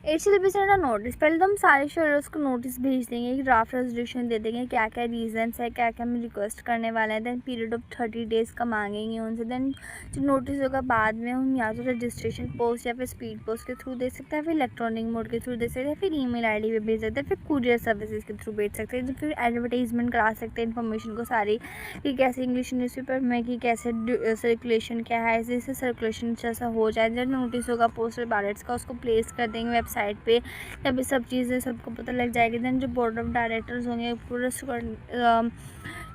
इट शिल बी सेंड अ नोटिस. पहले तो हम सारे शेयर्स को नोटिस भेज देंगे, एक ड्राफ्ट रेजोल्यूशन दे देंगे, क्या क्या रीजंस है, क्या क्या हम रिक्वेस्ट करने वाले हैं. देन पीरियड ऑफ 30 days का मांगेंगे उनसे. देन जो नोटिस होगा बाद में हम या तो रजिस्ट्रेशन पोस्ट या फिर स्पीड पोस्ट के थ्रू दे सकते हैं, फिर इलेक्ट्रॉनिक मोड के थ्रू दे सकते हैं, फिर ईमेल आईडी पे भेज सकते हैं, फिर कुरियर सर्विसेज के थ्रू भेज सकते हैं, फिर एडवर्टाइजमेंट करा सकते हैं इन्फॉर्मेशन को सारी, कि कैसे इंग्लिश न्यूज़पेपर में कि कैसे सर्कुलेशन क्या है, ऐसे सर्कुलेशन जैसा हो जाए. जब नोटिस होगा पोस्टल बैलेट्स का उसको प्लेस कर देंगे वेबसाइट पे, तब ये सब चीज़ें सबको पता लग जाएगी. देन जो बोर्ड ऑफ डायरेक्टर्स होंगे, पूरे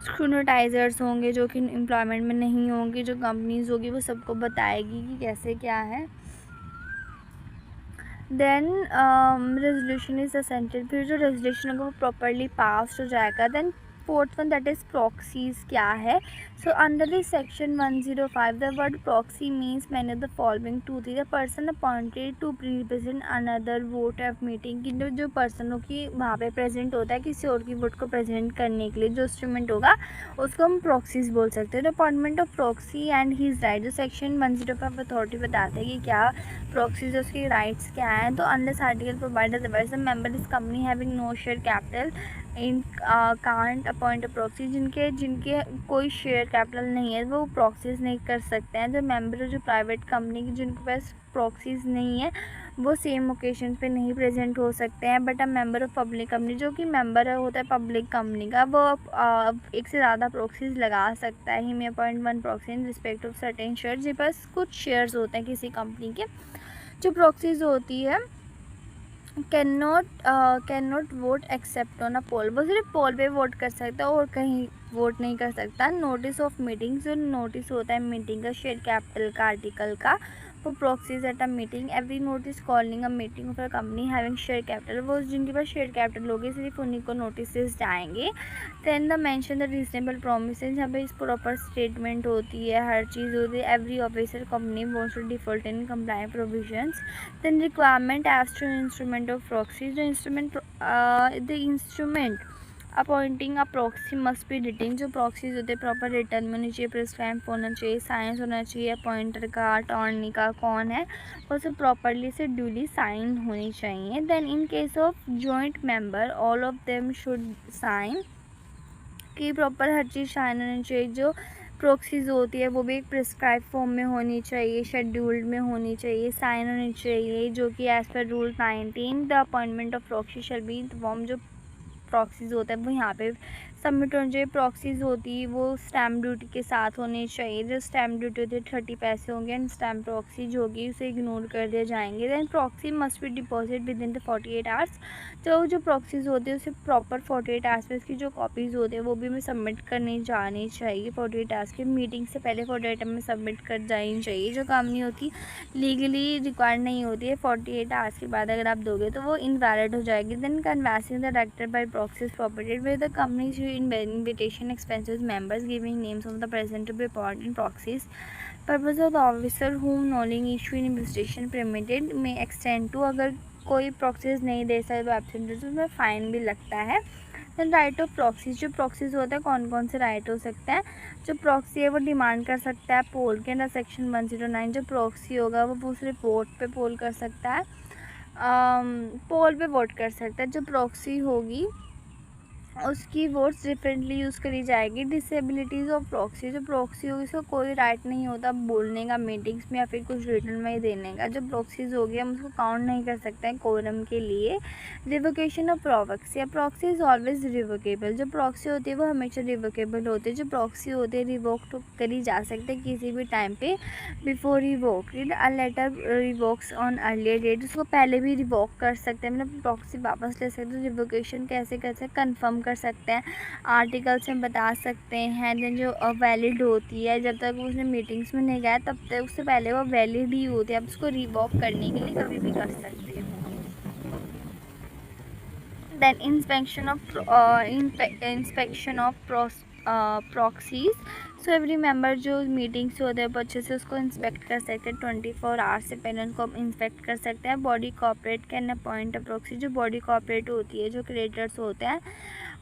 स्क्रूटाइजर्स होंगे जो कि एम्प्लॉयमेंट में नहीं होंगे, जो कंपनीज होगी वो सबको बताएगी कि कैसे क्या है. देन रेजोल्यूशन इज असेंटेड, फिर जो रेजोल्यूशन होगा वो प्रॉपरली पास हो जाएगा. Then fourth one, that is proxies क्या है. So under this section 105 the word proxy means many of the following two थी. The person appointed to represent another vote of meeting, कि जो पर्सनों की वहाँ पे प्रेजेंट होता है किसी और की वोट को प्रेजेंट करने के लिए, जो इंस्ट्रूमेंट होगा उसको हम प्रॉक्सीज बोल सकते हैं. The appointment of proxy and his right, जो सेक्शन 105 अथॉरिटी बताते हैं कि क्या प्रॉक्सीज उसकी राइट्स क्या हैं. तो under article provide otherwise member इस company having no share capital in can't appoint a proxy, जिनके कोई शेयर कैपिटल नहीं है वो प्रॉक्सीज नहीं कर सकते हैं. जो मेंबर जो प्राइवेट कंपनी की जिनके पास प्रॉक्सीज नहीं है वो सेम ओकेजन पे नहीं प्रेजेंट हो सकते हैं. But a member of public company, जो कि मेंबर होता है पब्लिक कंपनी का, वो एक से ज़्यादा प्रॉक्सीज लगा सकता है. He may appoint one proxy in respect of certain share, जिसके पास कुछ शेयर्स होते हैं किसी कंपनी के. जो प्रॉक्सीज होती है can not vote except on a poll, वो सिर्फ पोल पे वोट कर सकता है और कहीं वोट नहीं कर सकता. नोटिस ऑफ मीटिंग, जो नोटिस होता है मीटिंग का शेयर कैपिटल का आर्टिकल का, वो proxies at a meeting. Every notice calling a meeting of a company having share capital, वो जिनके पास शेयर कैपिटल होगी सिर्फ उन्हीं को नोटिस जाएंगे. Then the mention the reasonable promises, जहाँ पे इस प्रॉपर स्टेटमेंट होती है, हर चीज़ होती है. Every officer company wants to default in complaint provisions. Then requirement as to instrument of proxy, जो the instrument appointing a proxy must be written, जो प्रॉक्सीज होते हैं प्रॉपर रिटर्न में होनी चाहिए, प्रिस्क्राइब होना चाहिए, साइंस होना चाहिए अपॉइंटर का, अटॉर्नी का कौन है वो सब प्रॉपरली से ड्यूली साइन होनी चाहिए. Then in case of joint member all of them should sign, कि प्रॉपर हर चीज़ साइन होनी चाहिए. जो प्रॉक्सीज होती है वो भी एक प्रिस्क्राइब फॉर्म में होनी चाहिए, शेड्यूल्ड में होनी चाहिए, साइन होनी चाहिए, जो कि as per rule 19 the appointment of proxy shall be in form, जो प्रॉक्सीज होता है वो यहाँ पे सबमिट होनी चाहिए. प्रॉक्सीज होती है वो स्टैम्प ड्यूटी के साथ होनी चाहिए. जो स्टैम्प ड्यूटी होती है 30 पैसे होंगे एंड स्टैम्प प्रॉक्सी जो होगी उसे इग्नोर कर दिए जाएंगे. Then proxy must be deposit within the 48 hours, तो जो प्रॉक्सीज होती है उसे प्रॉपर 48 आवर्स में इसकी जो कॉपीज़ होती है वो भी हमें सबमिट करनी जानी चाहिए. 48 आवर्स की मीटिंग से पहले 48 आवर्स में सबमिट कर जानी चाहिए. जो काम नहीं होती लीगली रिक्वायर्ड नहीं होती है, 48 आवर्स के बाद अगर आप दोगे तो वो इनवैलिड हो जाएगी. Then canvassing the director by proxies property with the company invitation expenses members giving names of the present to be part in proxies. Purpose of the officer whom knowledge issue in investigation permitted may extend to, अगर कोई proxies नहीं दे सकता तो एब्सेंट तो उसमें फ़ाइन भी लगता है. देन राइट ऑफ प्रॉक्सीज, जो प्रॉक्सीज होता है कौन कौन से राइट हो सकते हैं। जो प्रॉक्सी है वो डिमांड कर सकता है पोल के अंदर सेक्शन 109, जो प्रॉक्सी होगा वो दूसरे वोट पे पोल कर सकता है, पोल पे वोट कर सकता है। जो प्रॉक्सी होगी उसकी वोट्स डिफरेंटली यूज़ करी जाएगी। डिसेबिलिटीज़ ऑफ प्रॉक्सी, जो प्रॉक्सी होगी उसको कोई राइट नहीं होता बोलने का मीटिंग्स में या फिर कुछ रिटर्न में ही देने का। जो प्रॉक्सीज होगी हम उसको काउंट नहीं कर सकते हैं कोरम के लिए। रिवोकेशन ऑफ प्रॉक्सी, या प्रॉक्सी इज़ ऑलवेज रिवोकेबल, जो प्रॉक्सी होती है वो हमेशा रिवोकेबल होती है। जो प्रॉक्सी होती है रिवोक करी जा सकते हैं किसी भी टाइम पे before revoke. A letter revokes on earlier date, उसको पहले भी रिवोक कर सकते हैं, मतलब प्रॉक्सी वापस ले सकते हैं। रिवोकेशन कैसे कैसे कंफर्म कर सकते हैं, आर्टिकल्स में बता सकते हैं। देन जो वैलिड होती है, जब तक उसने मीटिंग्स में नहीं गया तब तक उससे पहले वो वैलिड ही होती है, आप उसको रिवॉक करने के लिए कभी भी कर सकते हो। Then inspection of proxies, so every member जो मीटिंग्स होते हैं वो अच्छे से उसको इंस्पेक्ट कर सकते हैं, 24 आवर्स से पहले उनको इंस्पेक्ट कर सकते हैं। Body corporate can appoint a proxy, जो बॉडी कॉर्पोरेट होती है, जो क्रिएटर्स होते हैं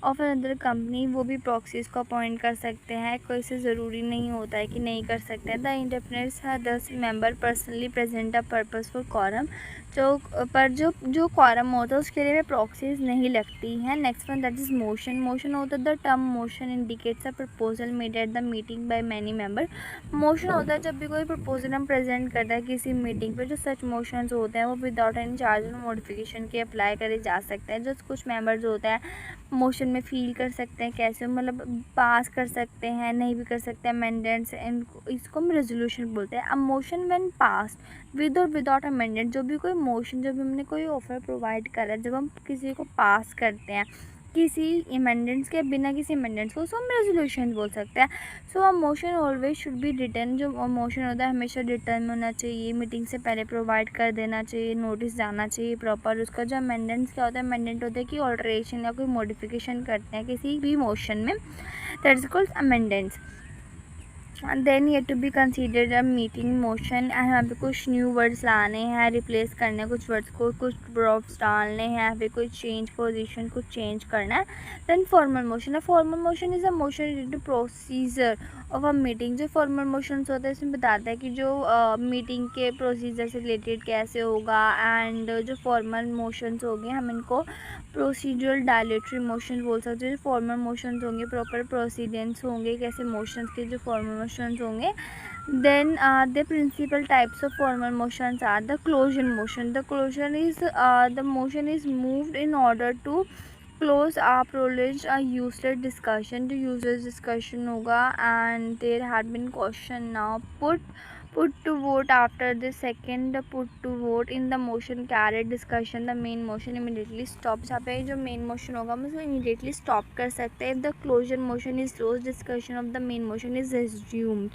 ऑफ अनदर कंपनी, वो भी प्रॉक्सीज को अपॉइंट कर सकते हैं। कोई से ज़रूरी नहीं होता है कि नहीं कर सकते हैं। द इंडिपेंडेंस है 10 member personally present a purpose for quorum, जो कॉरम होता है उसके लिए प्रॉक्सीज नहीं लगती हैं। Next one that is motion, motion होता है the term motion indicates a proposal made at the meeting by many member. Motion होता है जब भी कोई प्रपोजल हम प्रेजेंट करता है किसी मीटिंग पे, जो सच मोशंस होते हैं वो विदाउट एनी चार्ज और मॉडिफिकेशन के अप्लाई करे जा सकते हैं। जो कुछ मेंबर्स होते हैं मोशन में फील कर सकते हैं कैसे, मतलब पास कर सकते हैं, नहीं भी कर सकते हैं अमेंडेंट्स, इसको हम रेजोल्यूशन बोलते हैं। अब मोशन व्हेन पास्ड विद और विदाउट अमेंडेंट, जो भी कोई मोशन, जब हमने कोई ऑफर प्रोवाइड करा, जब हम किसी को पास करते हैं किसी अमेंडेंट्स के, बिना किसी अमेंडेंट्स को, उसको हम रेजोल्यूशन बोल सकते हैं। So a motion always should be written, जो मोशन होता है हमेशा रिटर्न में होना चाहिए, मीटिंग से पहले प्रोवाइड कर देना चाहिए, नोटिस जाना चाहिए प्रॉपर उसका। जो अमेंडेंट्स क्या होता है, अमेंडेंट होता है कि ऑल्ट्रेशन या कोई मॉडिफिकेशन करते हैं किसी भी मोशन में, that is called amendments. Then ये to be considered a meeting motion, यहाँ पे कुछ न्यू वर्ड्स लाने हैं, रिप्लेस करने कुछ वर्ड्स को, कुछ ड्रॉप्स डालने हैं, यहाँ पे कोई चेंज पोजीशन, कुछ चेंज करना है। Then formal motion, formal motion is a motion related to procedure of a meeting. जो फॉर्मल मोशंस होते हैं इसमें बताता है कि जो मीटिंग के प्रोसीजर से रिलेटेड कैसे होगा। एंड जो फॉर्मल मोशंस हो गए हम इनको प्रोसीजरल डायलेटरी मोशन बोल सकते हैं। जो फॉर्मल मोशंस होंगे प्रॉपर प्रोसीडेंस होंगे, कैसे मोशंस के जो फॉर्मल मोशंस होंगे। Then the principal types of formal motions are the closure motion, the closure is the motion is moved in order to close a prolonged a useless discussion, जो यूजलेस डिस्कशन होगा। And there had been question now put to vote after the second put to vote in the motion carried discussion the main motion immediately stop, जहाँ पे जो मेन मोशन होगा हम उसको इमीडिएटली स्टॉप कर सकते हैं। The closure motion is close discussion of the main motion is resumed,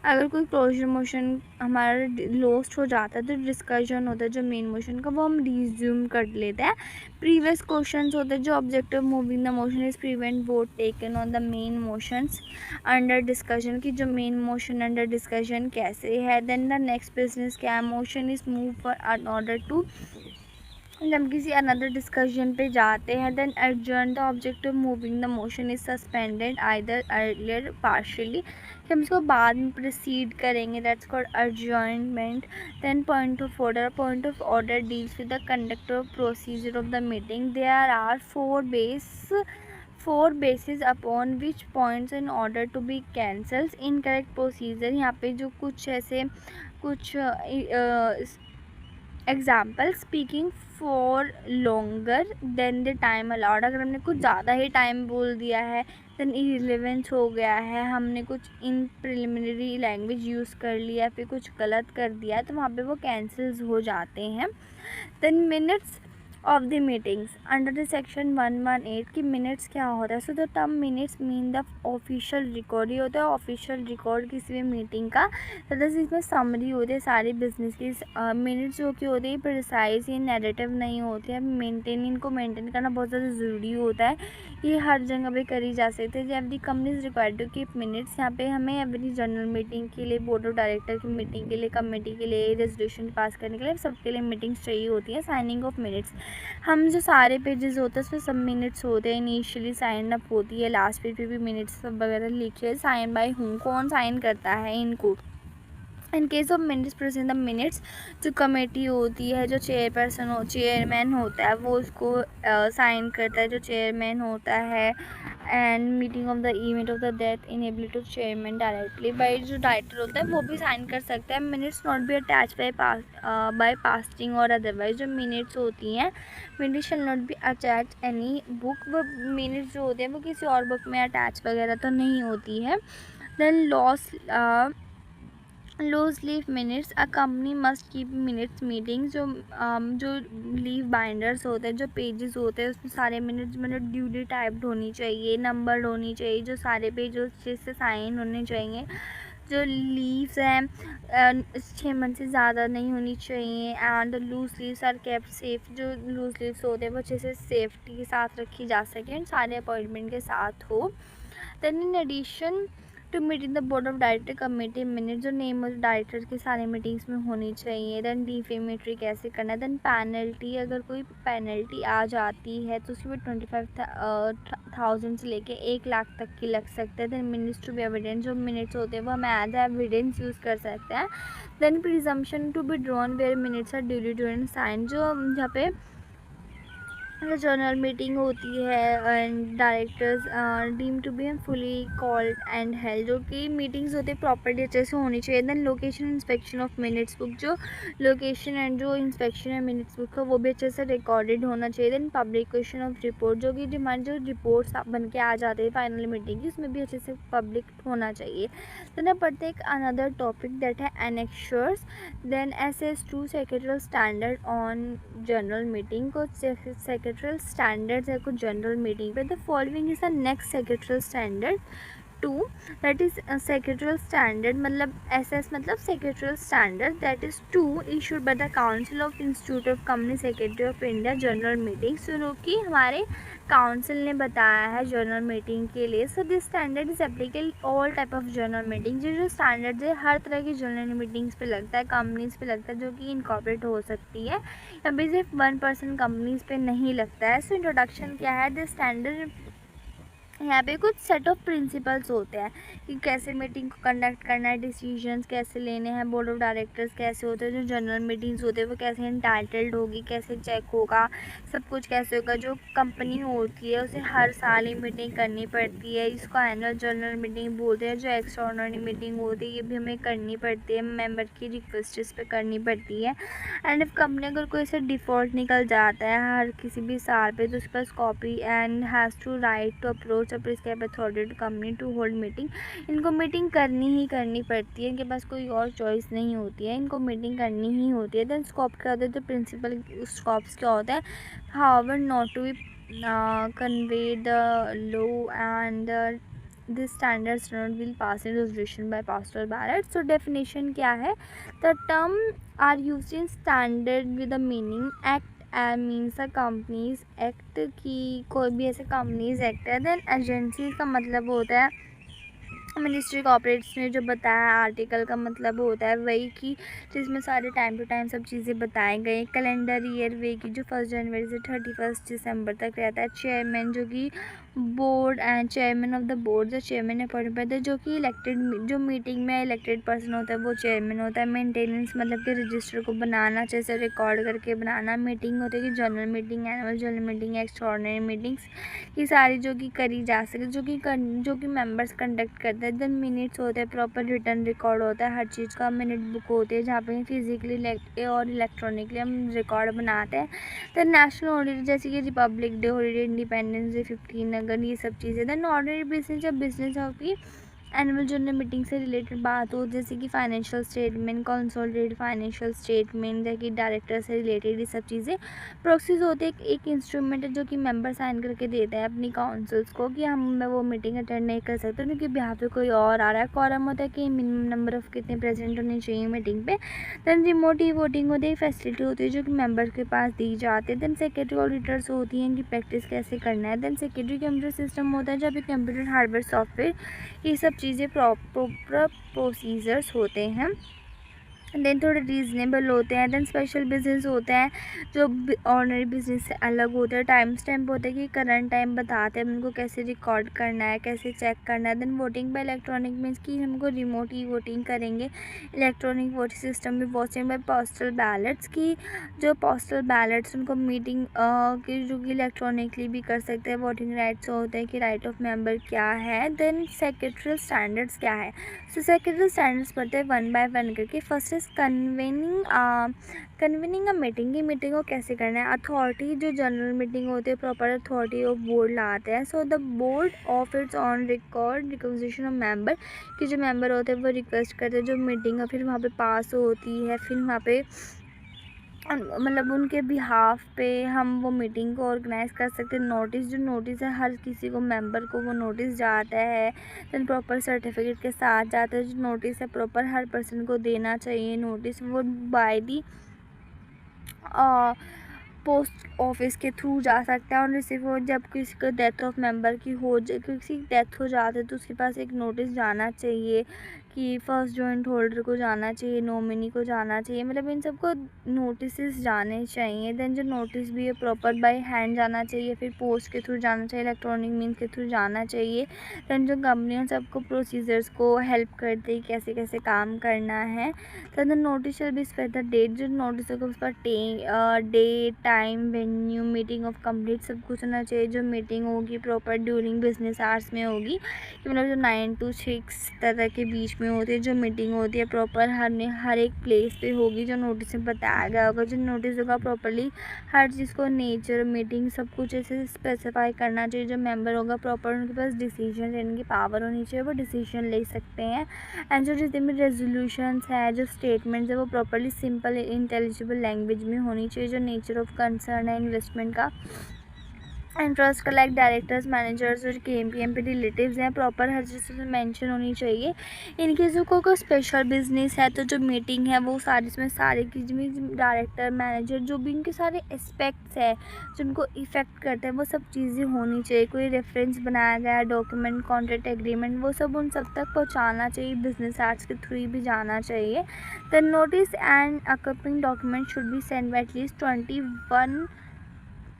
अगर कोई क्लोजर मोशन हमारा लॉस्ट हो जाता है तो डिस्कशन होता है जो मेन मोशन का वो हम रिज्यूम कर लेते हैं। प्रीवियस क्वेश्चंस होते हैं जो objective moving the motion is prevent vote taken on the main motions under discussion, की जो मेन मोशन अंडर डिस्कशन कैसे है। देन द नेक्स्ट बिजनेस क्या है, motion is move for in order to, जब किसी अनदर डिस्कशन पे जाते हैं। Then adjourn, the objective moving the motion is suspended either earlier partially, कि हम इसको बाद में प्रोसीड करेंगे, that's called adjournment. Then point of order deals with the conduct of procedure of the meeting. There are four basis upon which points in order to be cancels incorrect procedure, यहाँ पे जो कुछ ऐसे कुछ example, speaking for longer than the time allowed, अगर हमने कुछ ज़्यादा ही टाइम बोल दिया है, देन इरेलेवेंस हो गया है, हमने कुछ इन प्रिलिमिनरी लैंग्वेज यूज़ कर लिया, फिर कुछ गलत कर दिया है तो वहाँ पे वो कैंसिल्स हो जाते हैं। Then minutes of the meetings under the section 118 की मिनट्स क्या होता है। So the term minutes mean the official record, ये होता है ऑफिशियल रिकॉर्ड किसी भी मीटिंग का, तथा इसमें समरी होती है सारी बिजनेस की। मिनट्स जो कि होते हैं प्रिसाइज, ये नैरेटिव नहीं होते हैं, इनको मेंटेन करना बहुत ज़्यादा ज़रूरी होता है, ये हर जगह पे करी जा सकती है। Every company is required to keep minutes, यहाँ पे हमें एवरी जनरल मीटिंग के लिए, बोर्ड ऑफ डायरेक्टर की मीटिंग के लिए, कमेटी के लिए, रेजोल्यूशन पास करने के लिए, सबके लिए मीटिंग्स चाहिए होती है। साइनिंग ऑफ मिनट्स, हम जो सारे पेजेस होते हैं उसमें सब मिनट्स होते हैं, इनिशियली साइन अप होती है, लास्ट पेज पे भी मिनट्स सब वगैरह लिखे, साइन बाय हूँ, कौन साइन करता है इनको। इन case of minutes present the minutes, जो कमेटी होती है, जो चेयरमैन होता है वो उसको साइन करता है, जो चेयरमैन होता है। And meeting of the event of the death inability of chairman directly by, जो डायरेक्टर होता है वो भी साइन कर सकता है। Minutes not be attach by pasting or otherwise, जो मिनट्स होती हैं, minutes shall not be attach any book, वो मिनट्स जो होते हैं वो किसी और बुक में अटैच वगैरह तो नहीं होती है। Then loose leaf minutes, a company must keep minutes meetings, जो लीव बाइंडर्स होते हैं, जो पेजेस होते हैं उसमें सारे मिनट्स मतलब ड्यूली टाइप्ड होनी चाहिए, नंबर्ड होनी चाहिए, जो सारे पेज उस चीज़ से साइन होने चाहिए। जो लीव्स हैं 6 मंथ से ज़्यादा नहीं होनी चाहिए। And loose leaves are kept safe, जो लूज लीव्स होते हैं वो अच्छे से सेफ्टी के साथ रखी जा सकें, सारे अपॉइंटमेंट के साथ हो। Then in addition to meeting the board of director committee minute, जो नेम ऑफ डायरेक्टर की सारी मीटिंग्स में होनी चाहिए। देन डिफेमेटरी कैसे करना है। देन पेनल्टी, अगर कोई पेनल्टी आ जाती है तो उसकी भी 25,000 से लेके 1 लाख तक की लग सकता है। Then minutes to be evidence, जो मिनट्स होते हैं वो हम एज एविडेंस यूज़ कर सकते हैं। Then presumption to be drawn where minutes are duly during sign, जो जहाँ पे जनरल मीटिंग होती है and directors deem to be fully called and held, जो कि मीटिंग्स होती है प्रॉपर्टी अच्छे से होनी चाहिए। Then location inspection of minutes book, जो लोकेशन एंड जो इंस्पेक्शन है मिनट्स बुक का वो भी अच्छे से रिकॉर्डेड होना चाहिए। देन पब्लिकेशन ऑफ रिपोर्ट, जो कि डिमांड जो रिपोर्ट्स बन के आ जाते हैं फाइनल मीटिंग की, उसमें भी अच्छे से पब्लिक होना चाहिए। देन अब पढ़ते एक अनदर टॉपिक दैट है annexures. Then SS two secretarial standard on general meeting, को सेक्रेटरियल स्टैंडर्ड्स है कुछ जनरल मीटिंग पे। The following is the next secretarial standard 2, that is secretarial standard मतलब एसएस मतलब secretarial standard, that is 2 issued by the council of institute of company secretary of India general meeting, जो कि हमारे काउंसिल ने बताया है जनरल मीटिंग के लिए। So this standard is applicable all type of general meeting, जो स्टैंडर्ड है हर तरह की जनरल मीटिंग्स पे लगता है, कंपनीज पे लगता है, जो कि इनकॉर्पोरेट हो सकती है, अभी सिर्फ 1% कंपनीज पे नहीं लगता है। सो इंट्रोडक्शन क्या है, दिस स्टैंडर्ड, यहाँ पे कुछ सेट ऑफ प्रिंसिपल्स होते हैं कि कैसे मीटिंग को कंडक्ट करना है, डिसीजंस कैसे लेने हैं, बोर्ड ऑफ डायरेक्टर्स कैसे होते हैं, जो जनरल मीटिंग्स होते हैं वो कैसे इंटाइटल्ड होगी, कैसे चेक होगा, सब कुछ कैसे होगा। जो कंपनी होती है उसे हर साल ही मीटिंग करनी पड़ती है, इसको एनुअल जनरल मीटिंग बोलते हैं। जो एक्स्ट्राऑर्डिनरी मीटिंग होती है ये भी हमें करनी पड़ती है, मेंबर की रिक्वेस्ट पे करनी पड़ती है। एंड इफ कंपनी अगर कोई से डिफ़ॉल्ट निकल जाता है हर किसी भी साल पे, तो उसके पास copy and has to right to approach prescribe authority to company to hold meeting, इनको मीटिंग करनी ही करनी पड़ती है, इनके पास कोई और चॉइस नहीं होती है, इनको मीटिंग करनी ही होती है। देन स्कोप क्या होता है, तो प्रिंसिपल स्कोप्स क्या होता है, however not to be convey the law and this standards not will pass in resolution by postal ballot. So definition क्या है, the term are used in standard with the meaning act means a companies act, की कोई भी ऐसे कंपनीज एक्ट है। देन एजेंसी का मतलब होता है, मिनिस्ट्री कॉपरेट्स ने जो बताया आर्टिकल का मतलब होता है वही कि जिसमें सारे टाइम टू टाइम सब चीज़ें बताई गई। कैलेंडर ईयर वे की जो 1 जनवरी से 31 दिसंबर तक रहता है। चेयरमैन जो कि board and chairman of the board, जो चेयरमैन अपॉइंट करते हैं, जो कि इलेक्टेड, जो मीटिंग में इलेक्टेड पर्सन होता है वो चेयरमैन होता है। मेंटेनेंस मतलब कि रजिस्टर को बनाना, अच्छे से रिकॉर्ड करके बनाना। मीटिंग होती है कि general meeting, annual general meeting, extraordinary meetings, ये सारी जो कि करी जा सके, जो कि मेंबर्स कंडक्ट करते हैं। देन मिनट्स होते हैं, प्रॉपर रिटर्न रिकॉर्ड होता है हर चीज़ का। मिनट बुक होती है जहाँ पे फिजिकली और इलेक्ट्रॉनिकली हम रिकॉर्ड बनाते हैं। देन नेशनल हॉलीडे जैसे कि Republic day, holiday, independence day, 15 अगस्त, ये सब चीज़ें। देन ऑर्डिनरी बिजनेस, जब बिजनेस होगी एनुअल जनरल मीटिंग से रिलेटेड बात हो, जैसे कि financial statement, consolidated financial statement, जैसे कि डायरेक्टर से रिलेटेड ये सब चीज़ें। प्रोक्सीज होते हैं, एक इंस्ट्रूमेंट है जो कि मेंबर साइन करके देते हैं अपनी काउंसिल्स को कि हम वो मीटिंग अटेंड नहीं कर सकते क्योंकि यहाँ पे कोई और आ रहा है। कॉरम होता है कि मिनिमम नंबर ऑफ कितने प्रेजेंट होने चाहिए मीटिंग पे। देन रिमोट ई वोटिंग होती है, फैसिलिटी होती है जो कि मेंबर के पास दी जाती है। देन सेक्रेटरी ऑडिटर्स होती हैं कि प्रैक्टिस कैसे करना है। देन सेक्रेटरी कंप्यूटर सिस्टम होता है जहाँ पे कंप्यूटर, हार्डवेयर, सॉफ्टवेयर, ये सब चीज़ें प्रॉपर प्रोसीजर्स होते हैं। देन थोड़े रीज़नेबल होते हैं। देन स्पेशल बिजनेस होते हैं जो ऑर्डिनरी बिजनेस से अलग होते हैं। टाइम स्टैम्प होता है कि करंट टाइम बताते हैं उनको कैसे रिकॉर्ड करना है, कैसे चेक करना है। Then voting by electronic means कि हमको रिमोट ही वोटिंग करेंगे। इलेक्ट्रॉनिक वोटिंग सिस्टम में वोटिंग बाय पोस्टल बैलेट्स की जो पोस्टल बैलेट्स उनको मीटिंग की जो कि इलेक्ट्रॉनिकली भी कर सकते हैं। वोटिंग राइट्स होते हैं कि राइट ऑफ मेंबर क्या है। देन सेक्रेटरियल स्टैंडर्ड्स क्या है। सो सेक्रेटरी स्टैंडर्ड्स पढ़ते हैं वन बाय वन करके। First is convening a meeting. की मीटिंग को कैसे करना है। अथॉरिटी जो जनरल मीटिंग होती है प्रॉपर अथॉरिटी ऑफ बोर्ड लाते हैं। So the board of its on record requisition of member कि जो मेंबर होते हैं वो रिक्वेस्ट करते हैं जो मीटिंग है फिर वहाँ पे पास होती है। फिर वहाँ पे मतलब उनके बिहाफ पे हम वो मीटिंग को ऑर्गेनाइज़ कर सकते हैं। नोटिस जो नोटिस है हर किसी को मेंबर को वो नोटिस जाता है। देन प्रॉपर सर्टिफिकेट के साथ जाता है। जो नोटिस है प्रॉपर हर पर्सन को देना चाहिए। नोटिस वो बाय दी पोस्ट ऑफिस के थ्रू जा सकता है और रिसीव हो। जब किसी को डेथ ऑफ मेंबर की किसी की डेथ हो जाती है तो उसके पास एक नोटिस जाना चाहिए कि फर्स्ट जॉइंट होल्डर को जाना चाहिए, नॉमिनी को जाना चाहिए, मतलब इन सबको नोटिस जाने चाहिए। देन जो नोटिस भी है प्रॉपर बाय हैंड जाना चाहिए, फिर पोस्ट के थ्रू जाना चाहिए, इलेक्ट्रॉनिक मीन्स के थ्रू जाना चाहिए। देन जो कंपनियों सबको प्रोसीजर्स को हेल्प करते हैं कैसे कैसे काम करना है। Then notice shall be specified the date. जो नोटिस होगा उस पर date, time, venue, meeting of complete सब कुछ होना चाहिए। जो मीटिंग होगी प्रॉपर ड्यूरिंग बिजनेस आवर्स में होगी कि मतलब जो 9 to 6 तरह के बीच में होती है। जो मीटिंग होती है प्रॉपर हर एक प्लेस पे होगी जो नोटिस में बताया गया होगा। जो नोटिस होगा प्रॉपरली हर चीज़ को नेचर, मीटिंग सब कुछ ऐसे स्पेसिफाई करना चाहिए। जो मेंबर होगा प्रॉपर उनके पास डिसीजन लेने की पावर होनी चाहिए, वो डिसीजन ले सकते हैं। एंड जो जितने भी रेजोल्यूशंस है, जो स्टेटमेंट्स है वो प्रॉपरली सिंपल इंटेलिजिबल लैंग्वेज में होनी चाहिए। जो नेचर ऑफ कंसर्न है इन्वेस्टमेंट का इंटरेस्ट का लाइक डायरेक्टर्स, मैनेजर्स और KMPM पे रिलेटिव्स हैं प्रॉपर हर चीज़ में मेंशन होनी चाहिए। इनके जो कोई स्पेशल बिजनेस है तो जो मीटिंग है वो सारी इसमें सारे की डायरेक्टर, मैनेजर जो भी इनके सारे एस्पेक्ट्स है जो उनको इफ़ेक्ट करते हैं वो सब चीज़ें होनी चाहिए। कोई रेफरेंस बनाया गया, डॉक्यूमेंट, कॉन्ट्रैक्ट एग्रीमेंट वो सब उन सब तक पहुँचाना चाहिए। बिजनेस आर्ट्स के थ्रू भी जाना चाहिए। The notice and accompanying document should be send bye at least 21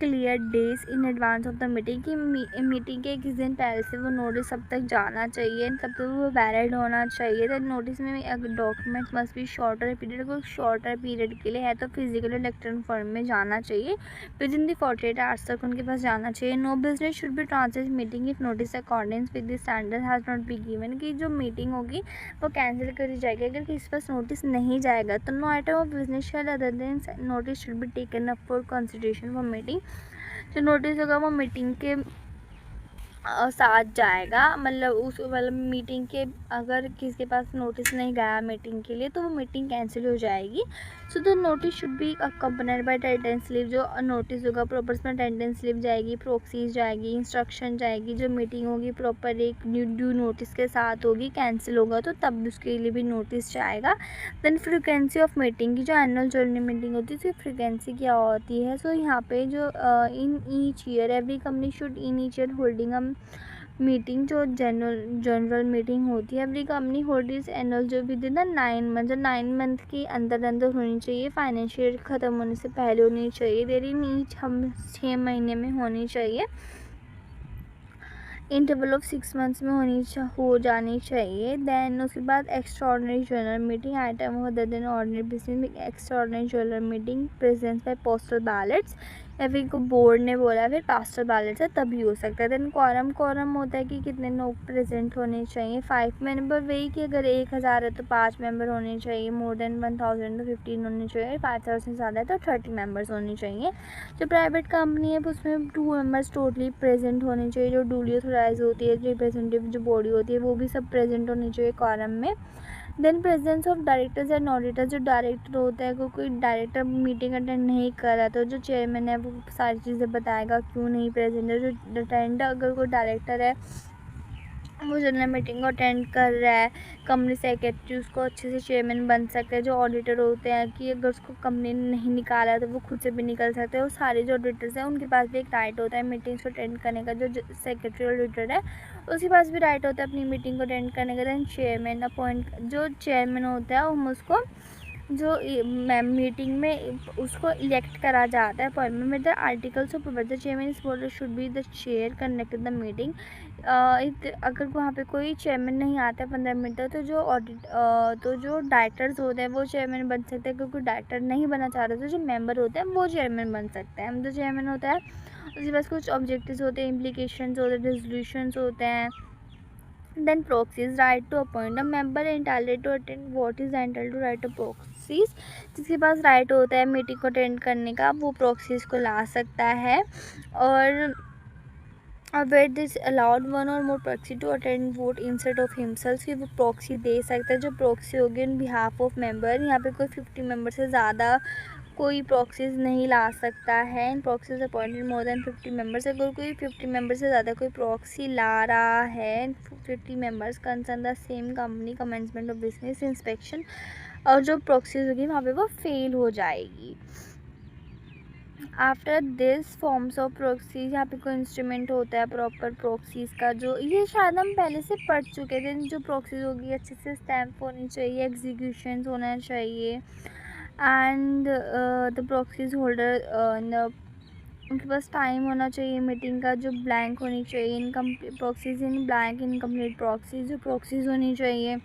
clear days in advance of the meeting. की मीटिंग के किस दिन पहले से वो नोटिस सब तक जाना चाहिए, तब तक वो वैलिड होना चाहिए। दैन नोटिस में अगर डॉक्यूमेंट्स मस्ट भी शॉर्टर पीरियड, कोई शॉर्टर पीरियड के लिए है तो फिजिकल इलेक्ट्रॉनिक फॉर्म में जाना चाहिए। विद इन दी 48 आवर्स तक उनके पास जाना चाहिए। No business should be translate meeting if notice according with the standard has not be given. की जो मीटिंग होगी वो कैंसिल करी जाएगी अगर किसी पास नोटिस नहीं जाएगा। तो no item of business shall other than notice should be taken up for consideration for meeting. जो नोटिस होगा वो मीटिंग के साथ जाएगा। मतलब मीटिंग के अगर किसी के पास नोटिस नहीं गया मीटिंग के लिए तो वो मीटिंग कैंसिल हो जाएगी। सो the notice should be accompanied by attendance slip. जो नोटिस होगा प्रॉपर उसमें अटेंडेंस स्लिप जाएगी, प्रॉक्सीज जाएगी, इंस्ट्रक्शन जाएगी। जो मीटिंग होगी प्रॉपर एक ड्यू नोटिस के साथ होगी। कैंसिल होगा तो तब उसके लिए भी नोटिस जाएगा। देन फ्रिक्वेंसी ऑफ मीटिंग की जो एनुअल जनरल मीटिंग होती है उसकी फ्रिक्वेंसी क्या होती है। सो यहाँ पे जो in each year every company should in each year holding a meeting. जो जनरल मीटिंग होती है एवरी कंपनी होल्ड एनुअल जो विद इन 9 मंथ, जो 9 मंथ के अंदर अंदर होनी चाहिए। फाइनेंशियल ख़त्म होने से पहले होनी चाहिए। देर इन ईच हम 6 महीने में होनी चाहिए। इंटरवल ऑफ 6 मंथ्स में हो जानी चाहिए। देन उसके बाद extraordinary general meeting item other than ordinary business में extraordinary general meeting presence by postal ballots. या फिर को बोर्ड ने बोला फिर पोस्टल बैलेट से तभी हो सकता है। देन क्वारम होता है कि कितने लोग प्रेजेंट होने चाहिए। 5 मेंबर वही कि अगर 1000 है तो 5 मेंबर होने चाहिए। मोर देन 1000 तो 15 होने चाहिए। 5000 से ज़्यादा है तो 30 मेंबर्स होने चाहिए। जो प्राइवेट कंपनी है उसमें 2 मेंबर्स टोटली प्रेजेंट होने चाहिए। जो ड्यूली ऑथराइज होती है, रिप्रेजेंटेटिव जो बॉडी होती है वो भी सब प्रेजेंट होने चाहिए क्वारम में। Then presence of directors and auditors. जो डायरेक्टर होता है कोई डायरेक्टर मीटिंग अटेंड नहीं कर रहा तो जो चेयरमैन है वो सारी चीज़ें बताएगा क्यों नहीं प्रेजेंट है। जो अटेंड अगर कोई डायरेक्टर है वो जनरल मीटिंग को अटेंड कर रहा है, कंपनी सेक्रेटरी उसको अच्छे से चेयरमैन बन सकते हैं। जो ऑडिटर होते हैं कि अगर उसको कंपनी ने नहीं निकाला तो वो खुद से भी निकल सकते हैं। वो सारे जो ऑडिटर्स हैं उनके पास भी एक राइट होता है मीटिंग्स को अटेंड करने का। जो सेक्रेटरी ऑडिटर है उसके पास भी राइट होता है अपनी मीटिंग को अटेंड करने का। देन चेयरमैन अपॉइंट, जो चेयरमैन होता है हम उसको जो मीटिंग में उसको इलेक्ट करा जाता है अपॉइंटमेंट में the articles of the chairman is board should be the chair connected the meeting. अगर वहाँ पे कोई चेयरमैन नहीं आता है 15 मिनट तक, तो जो डायरेक्टर्स होते हैं वो चेयरमैन बन सकते हैं। क्योंकि डायरेक्टर नहीं बनना चाह रहे तो जो मेंबर होते हैं वो चेयरमैन बन सकते हैं। जो चेयरमैन होता है उसके पास कुछ ऑब्जेक्टिव्स होते हैं, इम्प्लीकेशंस होते हैं, रेजोल्यूशंस होते हैं। Then proxies right to appoint a member entitled to attend what is entitled to right to proxies। जिसके पास राइट होता है मीटिंग को अटेंड करने का वो प्रॉक्सीज को ला सकता है। और where this allowed one or more proxy to attend vote instead of himself कि वो प्रॉक्सी दे सकता है। जो प्रॉक्सी होगी इन बिहाफ ऑफ मेंबर, यहाँ पे कोई 50 मेंबर से ज़्यादा कोई प्रॉक्सीज नहीं ला सकता है। In proxies appointed more than 50 members. अगर कोई 50 मेंबर से ज़्यादा कोई प्रॉक्सी ला रहा है 50 members concern the same company commencement of business inspection, और जो प्रॉक्सीज होगी वहाँ पे वो फेल हो जाएगी। After this forms of proxies, यहाँ पे कोई इंस्ट्रूमेंट होता है प्रॉपर प्रॉक्सीज का, जो ये शायद हम पहले से पढ़ चुके थे। जो प्रॉक्सीज होगी अच्छे से स्टैम्प होनी चाहिए, एग्जीक्यूशन होना चाहिए, एंड द प्रॉक्सीज होल्डर उनके पास टाइम होना चाहिए मीटिंग का जो ब्लैंक होनी चाहिए। Incomplete proxies in blank incomplete proxies जो प्रॉक्सीज होनी चाहिए,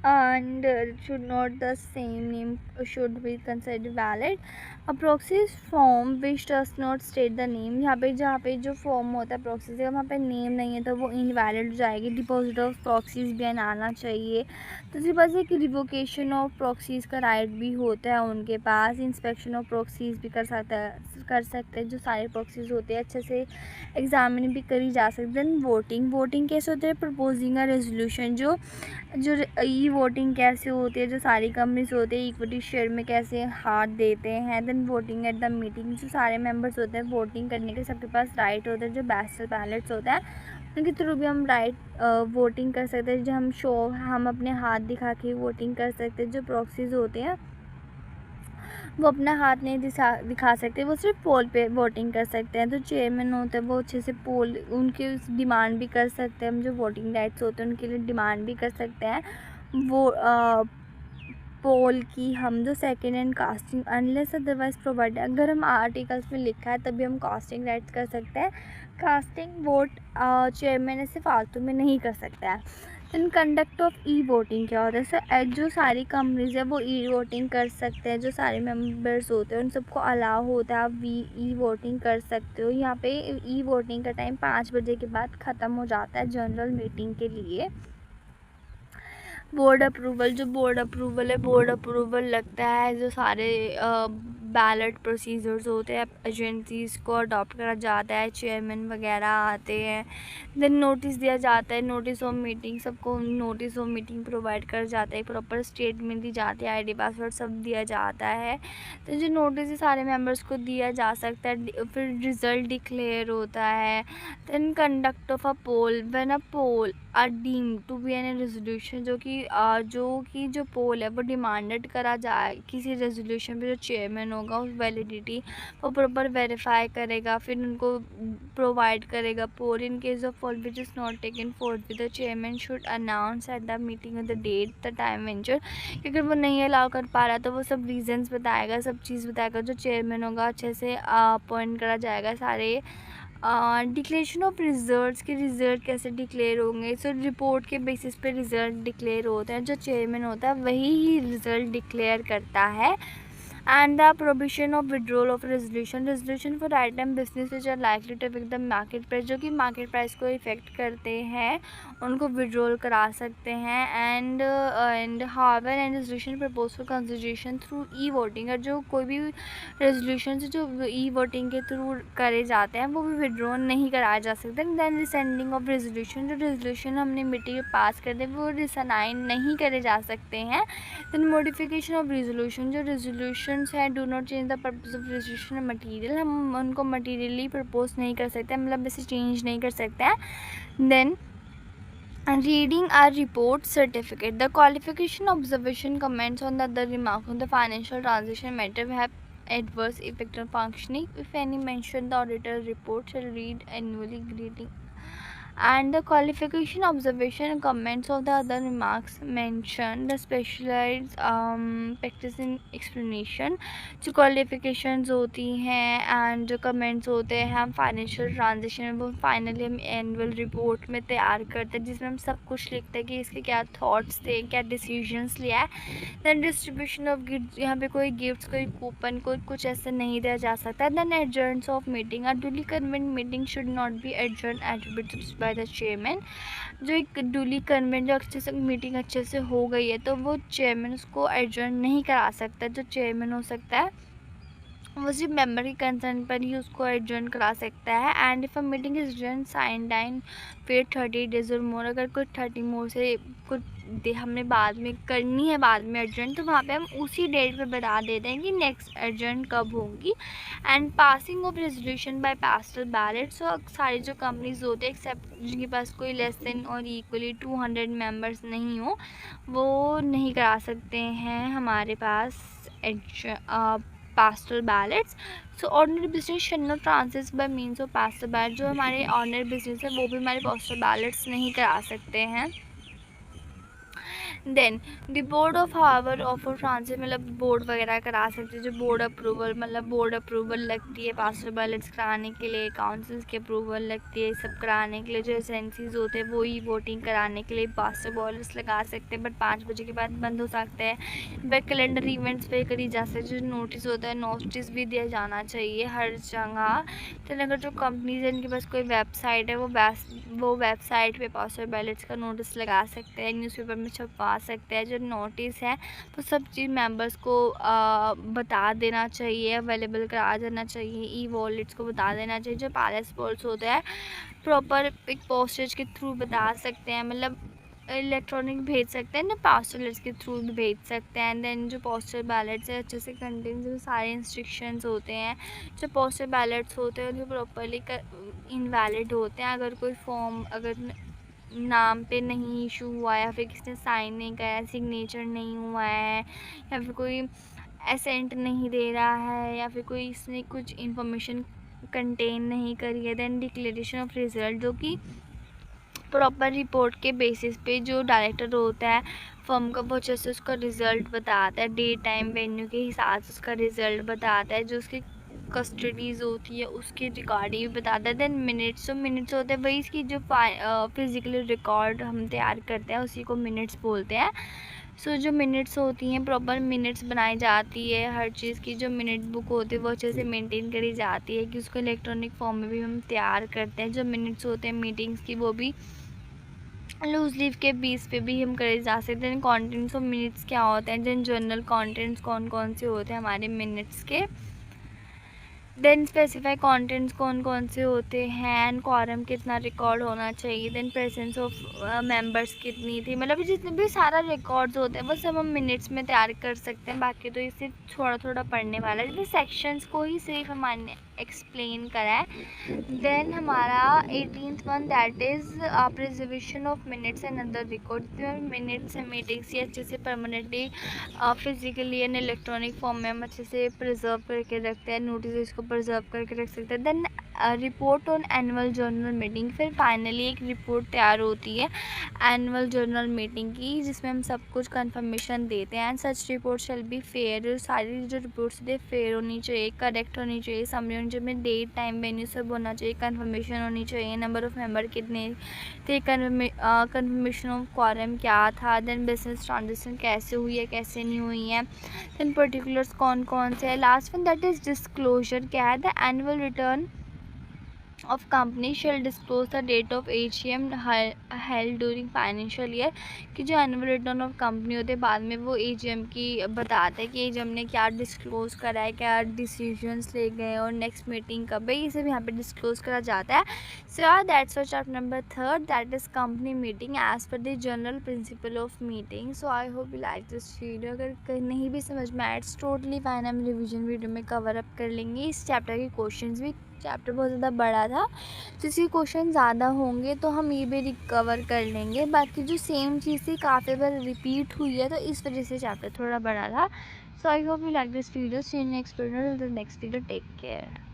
and should not the same name should be considered valid। a proxy form which does not state the name, जहाँ पे जो फॉर्म होता है प्रॉक्सीज का वहाँ पे नेम नहीं है तो वो इनवैलिड हो जाएगी। डिपॉजिट ऑफ प्रॉक्सीज भी आना चाहिए। दूसरी बात है कि रिवोकेशन ऑफ प्रॉक्सीज का राइट भी होता है उनके पास। इंस्पेक्शन ऑफ प्रॉक्सीज भी कर सकते हैं। जो सारे प्रॉक्सीज होते हैं अच्छे से एग्जामिन भी करी जा सकती है। वोटिंग कैसे होता है, प्रपोजिंग अ रेजोल्यूशन। जो ई वोटिंग कैसे होती है, जो सारी कंपनीज होते हैं इक्विटी शेयर में कैसे हाथ देते हैं। Then voting at the meeting, जो सारे मेंबर्स होते हैं वोटिंग करने के सबके पास राइट होता है। जो बैस्टल बैलेट्स होता है उनके थ्रू भी हम वोटिंग कर सकते हैं। जो हम अपने हाथ दिखा के वोटिंग कर सकते हैं। जो प्रॉक्सीज होते हैं वो अपना हाथ नहीं दिखा सकते, वो सिर्फ पोल पे वोटिंग कर सकते हैं। तो चेयरमैन होते हैं वो अच्छे से पोल उनके डिमांड भी कर सकते हैं। हम जो वोटिंग राइट्स होते हैं उनके लिए डिमांड भी कर सकते हैं वो पोल की। हम जो second hand casting unless otherwise provide, अगर हम आर्टिकल्स में लिखा है तभी हम कास्टिंग राइट्स कर सकते हैं। कास्टिंग वोट चेयरमैन ऐसे फालतू में नहीं कर सकता है। इन कंडक्ट ऑफ ई वोटिंग क्या होता है, सर जो सारी कंपनीज है वो ई वोटिंग कर सकते हैं। जो सारे मेंबर्स होते हैं उन सबको अलाउ होता है, आप ई वोटिंग कर सकते हो। यहाँ पे ई वोटिंग का टाइम 5 बजे के बाद ख़त्म हो जाता है जनरल मीटिंग के लिए। बोर्ड अप्रूवल, जो बोर्ड अप्रूवल है बोर्ड अप्रूवल लगता है जो सारे बैलेट प्रोसीजर्स होते हैं एजेंसीज को अडॉप्ट करा जाता है, चेयरमैन वगैरह आते हैं। देन नोटिस दिया जाता है, नोटिस ऑफ मीटिंग, सबको नोटिस ऑफ मीटिंग प्रोवाइड कर जाता है, प्रॉपर स्टेटमेंट दी जाती है, आईडी पासवर्ड सब दिया जाता है। तो जो नोटिस सारे मेंबर्स को दिया जा सकता है। फिर रिज़ल्ट डिक्लेयर होता है। Then conduct of a poll when a poll are deemed to be an resolution, जो पोल है वो डिमांडेड करा जाए किसी रेजोल्यूशन पे, जो चेयरमैन होगा उस वैलिडिटी वो प्रॉपर वेरीफाई करेगा, फिर उनको प्रोवाइड करेगा। Poll in case of poll which is not taken for with the chairman should announce at the meeting the date the time venture. अगर वो नहीं अलाउ कर पा रहा तो वो सब रीजंस बताएगा, सब चीज़ बताएगा। जो चेयरमैन होगा अच्छे से अपॉइंट करा जाएगा। सारे डिक्लेरेशन ऑफ रिजल्ट्स के रिज़ल्ट कैसे डिक्लेयर होंगे, सो रिपोर्ट के बेसिस पे रिज़ल्ट डिक्लेयर होते हैं। जो चेयरमैन होता है वही ही रिज़ल्ट डिक्लेयर करता है। And the provision of withdrawal of resolution for item business which are likely to affect the market price, जो कि मार्केट प्राइस को इफेक्ट करते हैं उनको विड्रॉल करा सकते हैं। And however and resolution propose for consideration through e voting, और जो कोई भी रेजोल्यूशन जो ई वोटिंग के थ्रू करे जाते हैं वो भी विड्रॉ नहीं कराया जा सकते। दैन रिसेंडिंग ऑफ रेजोल्यूशन, जो रेजोल्यूशन हमने मीटिंग में पास कर दे वो रिसाइन नहीं करे जा सकते हैं। दैन मॉडिफिकेशन ऑफ रेजोल्यूशन, जो रेजोल्यूशन है do not change the purpose of resolution material, हम उनको मटीरियली प्रपोज नहीं कर सकते, मतलब ऐसे चेंज नहीं कर सकते हैं। Then reading our report certificate, the qualification observation comments on the other remarks on the financial transaction matter have adverse effect on functioning if any mention the auditor report shall read annually greeting and the qualification, observation and comments of the other remarks mentioned the specialized practice in explanation। जो क्वालिफिकेशंस होती हैं एंड जो कमेंट्स होते हैं हम फाइनेंशियल ट्रांजेक्शन वो फाइनली हम एनुअल रिपोर्ट में तैयार करते हैं जिसमें हम सब कुछ लिखते हैं कि इसके क्या थॉट्स थे, क्या डिसीजंस लिया है। दैन डिस्ट्रीब्यूशन ऑफ गिफ्ट, यहाँ पे कोई गिफ्ट्स, कोई कूपन, कोई कुछ ऐसे नहीं दिया जा सकता। Then adjourns of meeting, a duly convened meeting should not be adjourn attributed by the chairman. जो एक डूली कन्वेंट जो अच्छे से मीटिंग अच्छे से हो गई है तो वो चेयरमैन उसको एडजर्न नहीं करा सकता। जो चेयरमैन हो सकता है वो सिर्फ मेंबर के कंसर्न पर ही उसको एडजर्न करा सकता है। And if a meeting is adjourn sine die फिर 30 डेज और मोर, अगर कोई 30 मोर से कुछ हमने बाद में करनी है बाद में एडजर्न तो वहाँ पे हम उसी डेट पे बता देते हैं कि नेक्स्ट एडजर्न कब होगी। And passing of resolution by postal ballot, so सारी जो कंपनीज होते हैं एक्सेप्ट जिनके पास कोई less than or equally 200 members नहीं हो वो नहीं करा सकते हैं हमारे पास postal ballots. So ordinary business should not translate by means of postal ballot, जो हमारे ऑर्डिनरी बिजनेस है वो भी हमारे पास्टल बैलेट्स नहीं करा सकते हैं। Then the board of hour offer translate, मतलब बोर्ड वगैरह करा सकते हैं। जो बोर्ड अप्रूवल, मतलब बोर्ड अप्रूवल लगती है पास्टल बैलेट्स कराने के लिए, काउंसिल्स की अप्रूवल लगती है सब कराने के लिए। जो एजेंसीज होते हैं वही वोटिंग कराने के लिए पास्टल बैलेट्स लगा सकते हैं, बट 5 बजे के बाद बंद हो सकते हैं। बट कैलेंडर इवेंट्स पे करी जा सकती है। जो नोटिस होता है नोटिस भी दिया जाना चाहिए हर जगह। तो अगर जो कंपनीज है इनके पास कोई वेबसाइट है वो वेबसाइट पे पास्टल बैलेट्स का नोटिस लगा सकते हैं, न्यूज़पेपर में छपवा सकते हैं। जो नोटिस है वो सब चीज़ मेंबर्स को बता देना चाहिए, अवेलेबल करा देना चाहिए, ई वॉलेट्स को बता देना चाहिए। जो पैलेस पोल्स होते हैं प्रॉपर एक पोस्टेज के थ्रू बता सकते हैं, मतलब इलेक्ट्रॉनिक भेज सकते हैं ना, पास्टल के थ्रू भी भेज सकते हैं। देन जो पोस्टल बैलेट्स है अच्छे से कंटेन जो सारे इंस्ट्रक्शंस होते हैं। जो पोस्टल बैलेट्स होते हैं उनको प्रॉपरली इनवैलिड होते हैं अगर कोई फॉर्म अगर नाम पे नहीं इशू हुआ है या फिर किसी ने साइन नहीं करा है, सिग्नेचर नहीं हुआ है या फिर कोई एसेंट नहीं दे रहा है या फिर कोई इसने कुछ इंफॉर्मेशन कंटेन नहीं करी है। देन डिक्लेरेशन ऑफ रिजल्ट, जो कि प्रॉपर रिपोर्ट के बेसिस पे जो डायरेक्टर होता है फर्म का वो अच्छे से उसका रिज़ल्ट बताता है, डे टाइम वेन्यू के हिसाब से उसका रिज़ल्ट बताता है। जो उसकी कस्टडीज़ होती है उसकी रिकॉर्डिंग भी बताता है। देन मिनट्स, जो मिनट्स होते हैं वही इसकी जो फिज़िकली रिकॉर्ड हम तैयार करते हैं उसी को मिनट्स बोलते हैं। सो जो मिनट्स होती हैं प्रॉपर मिनट्स बनाई जाती है, हर चीज़ की जो मिनट बुक होती है वो अच्छे से मेंटेन करी जाती है कि उसको इलेक्ट्रॉनिक फॉर्म में भी हम तैयार करते हैं। जो मिनट्स होते हैं मीटिंग्स की वो भी लूज लीव के बेस पे भी हम करे जा सकते हैं। कंटेंट्स ऑफ मिनट्स क्या होते हैं, देन जर्नल कंटेंट्स कौन कौन से होते हैं हमारे मिनट्स के, देन स्पेसिफाई कंटेंट्स कौन कौन से होते हैं, एंड क्वारम कितना रिकॉर्ड होना चाहिए, देन प्रेजेंस ऑफ मेंबर्स कितनी थी, मतलब जितने भी सारा रिकॉर्ड्स होते हैं वो सब हम मिनट्स में तैयार कर सकते हैं। बाकी तो इसे थोड़ा थोड़ा पढ़ने वाला है, जैसे सेक्शंस को ही सिर्फ हमारे एक्सप्लेन करा है। देन हमारा 18th one that is preservation of minutes and other record. Minutes and meetings ये अच्छे से permanently physically and electronic form में हम अच्छे से प्रिजर्व करके रखते हैं, नोटिस इसको प्रिजर्व करके रख सकते हैं। Then report on annual general meeting, फिर फाइनली एक रिपोर्ट तैयार होती है एनुअल जर्नल मीटिंग की जिसमें हम सब कुछ कंफर्मेशन देते हैं। And such report shall be fair, सारी जो रिपोर्ट्स थे फेयर होनी चाहिए, करेक्ट होनी चाहिए, समरी होनी चाहिए, डेट टाइम वेन्यू सब होना चाहिए, कंफर्मेशन होनी चाहिए, नंबर ऑफ़ मेंबर कितने थे, कंफर्मेशन ऑफ क्वारम क्या था, देन बिजनेस ट्रांजेक्शन कैसे हुई है कैसे नहीं हुई है, देन पर्टिकुलर्स कौन कौन से है। Last one that is disclosure क्या है, the annual return of company shall disclose the date of AGM held during financial year, कि जो एनुअल रिटर्न ऑफ कंपनी होते हैं बाद में वो AGM की बताते हैं कि AGM ने क्या डिस्क्लोज करा है, क्या डिसीजंस ले गए और नेक्स्ट मीटिंग कब है, ये सब यहाँ पे डिस्क्लोज करा जाता है। So that's what chapter number 3 that is company meeting as per the general principle of meeting. So I hope you like this video. अगर नहीं भी समझ में आए इट्स टोटली फाइन, हम रिविजन वीडियो में कवर अप कर लेंगे। इस चैप्टर के क्वेश्चन भी, चैप्टर बहुत ज़्यादा बड़ा था तो इसके क्वेश्चन ज़्यादा होंगे तो हम ये भी रिकवर कर लेंगे। बाकी जो सेम चीज़ थी काफ़ी बार रिपीट हुई है तो इस वजह से चैप्टर थोड़ा बड़ा था। So I hope you like this video. See you next video, till the next video, take care.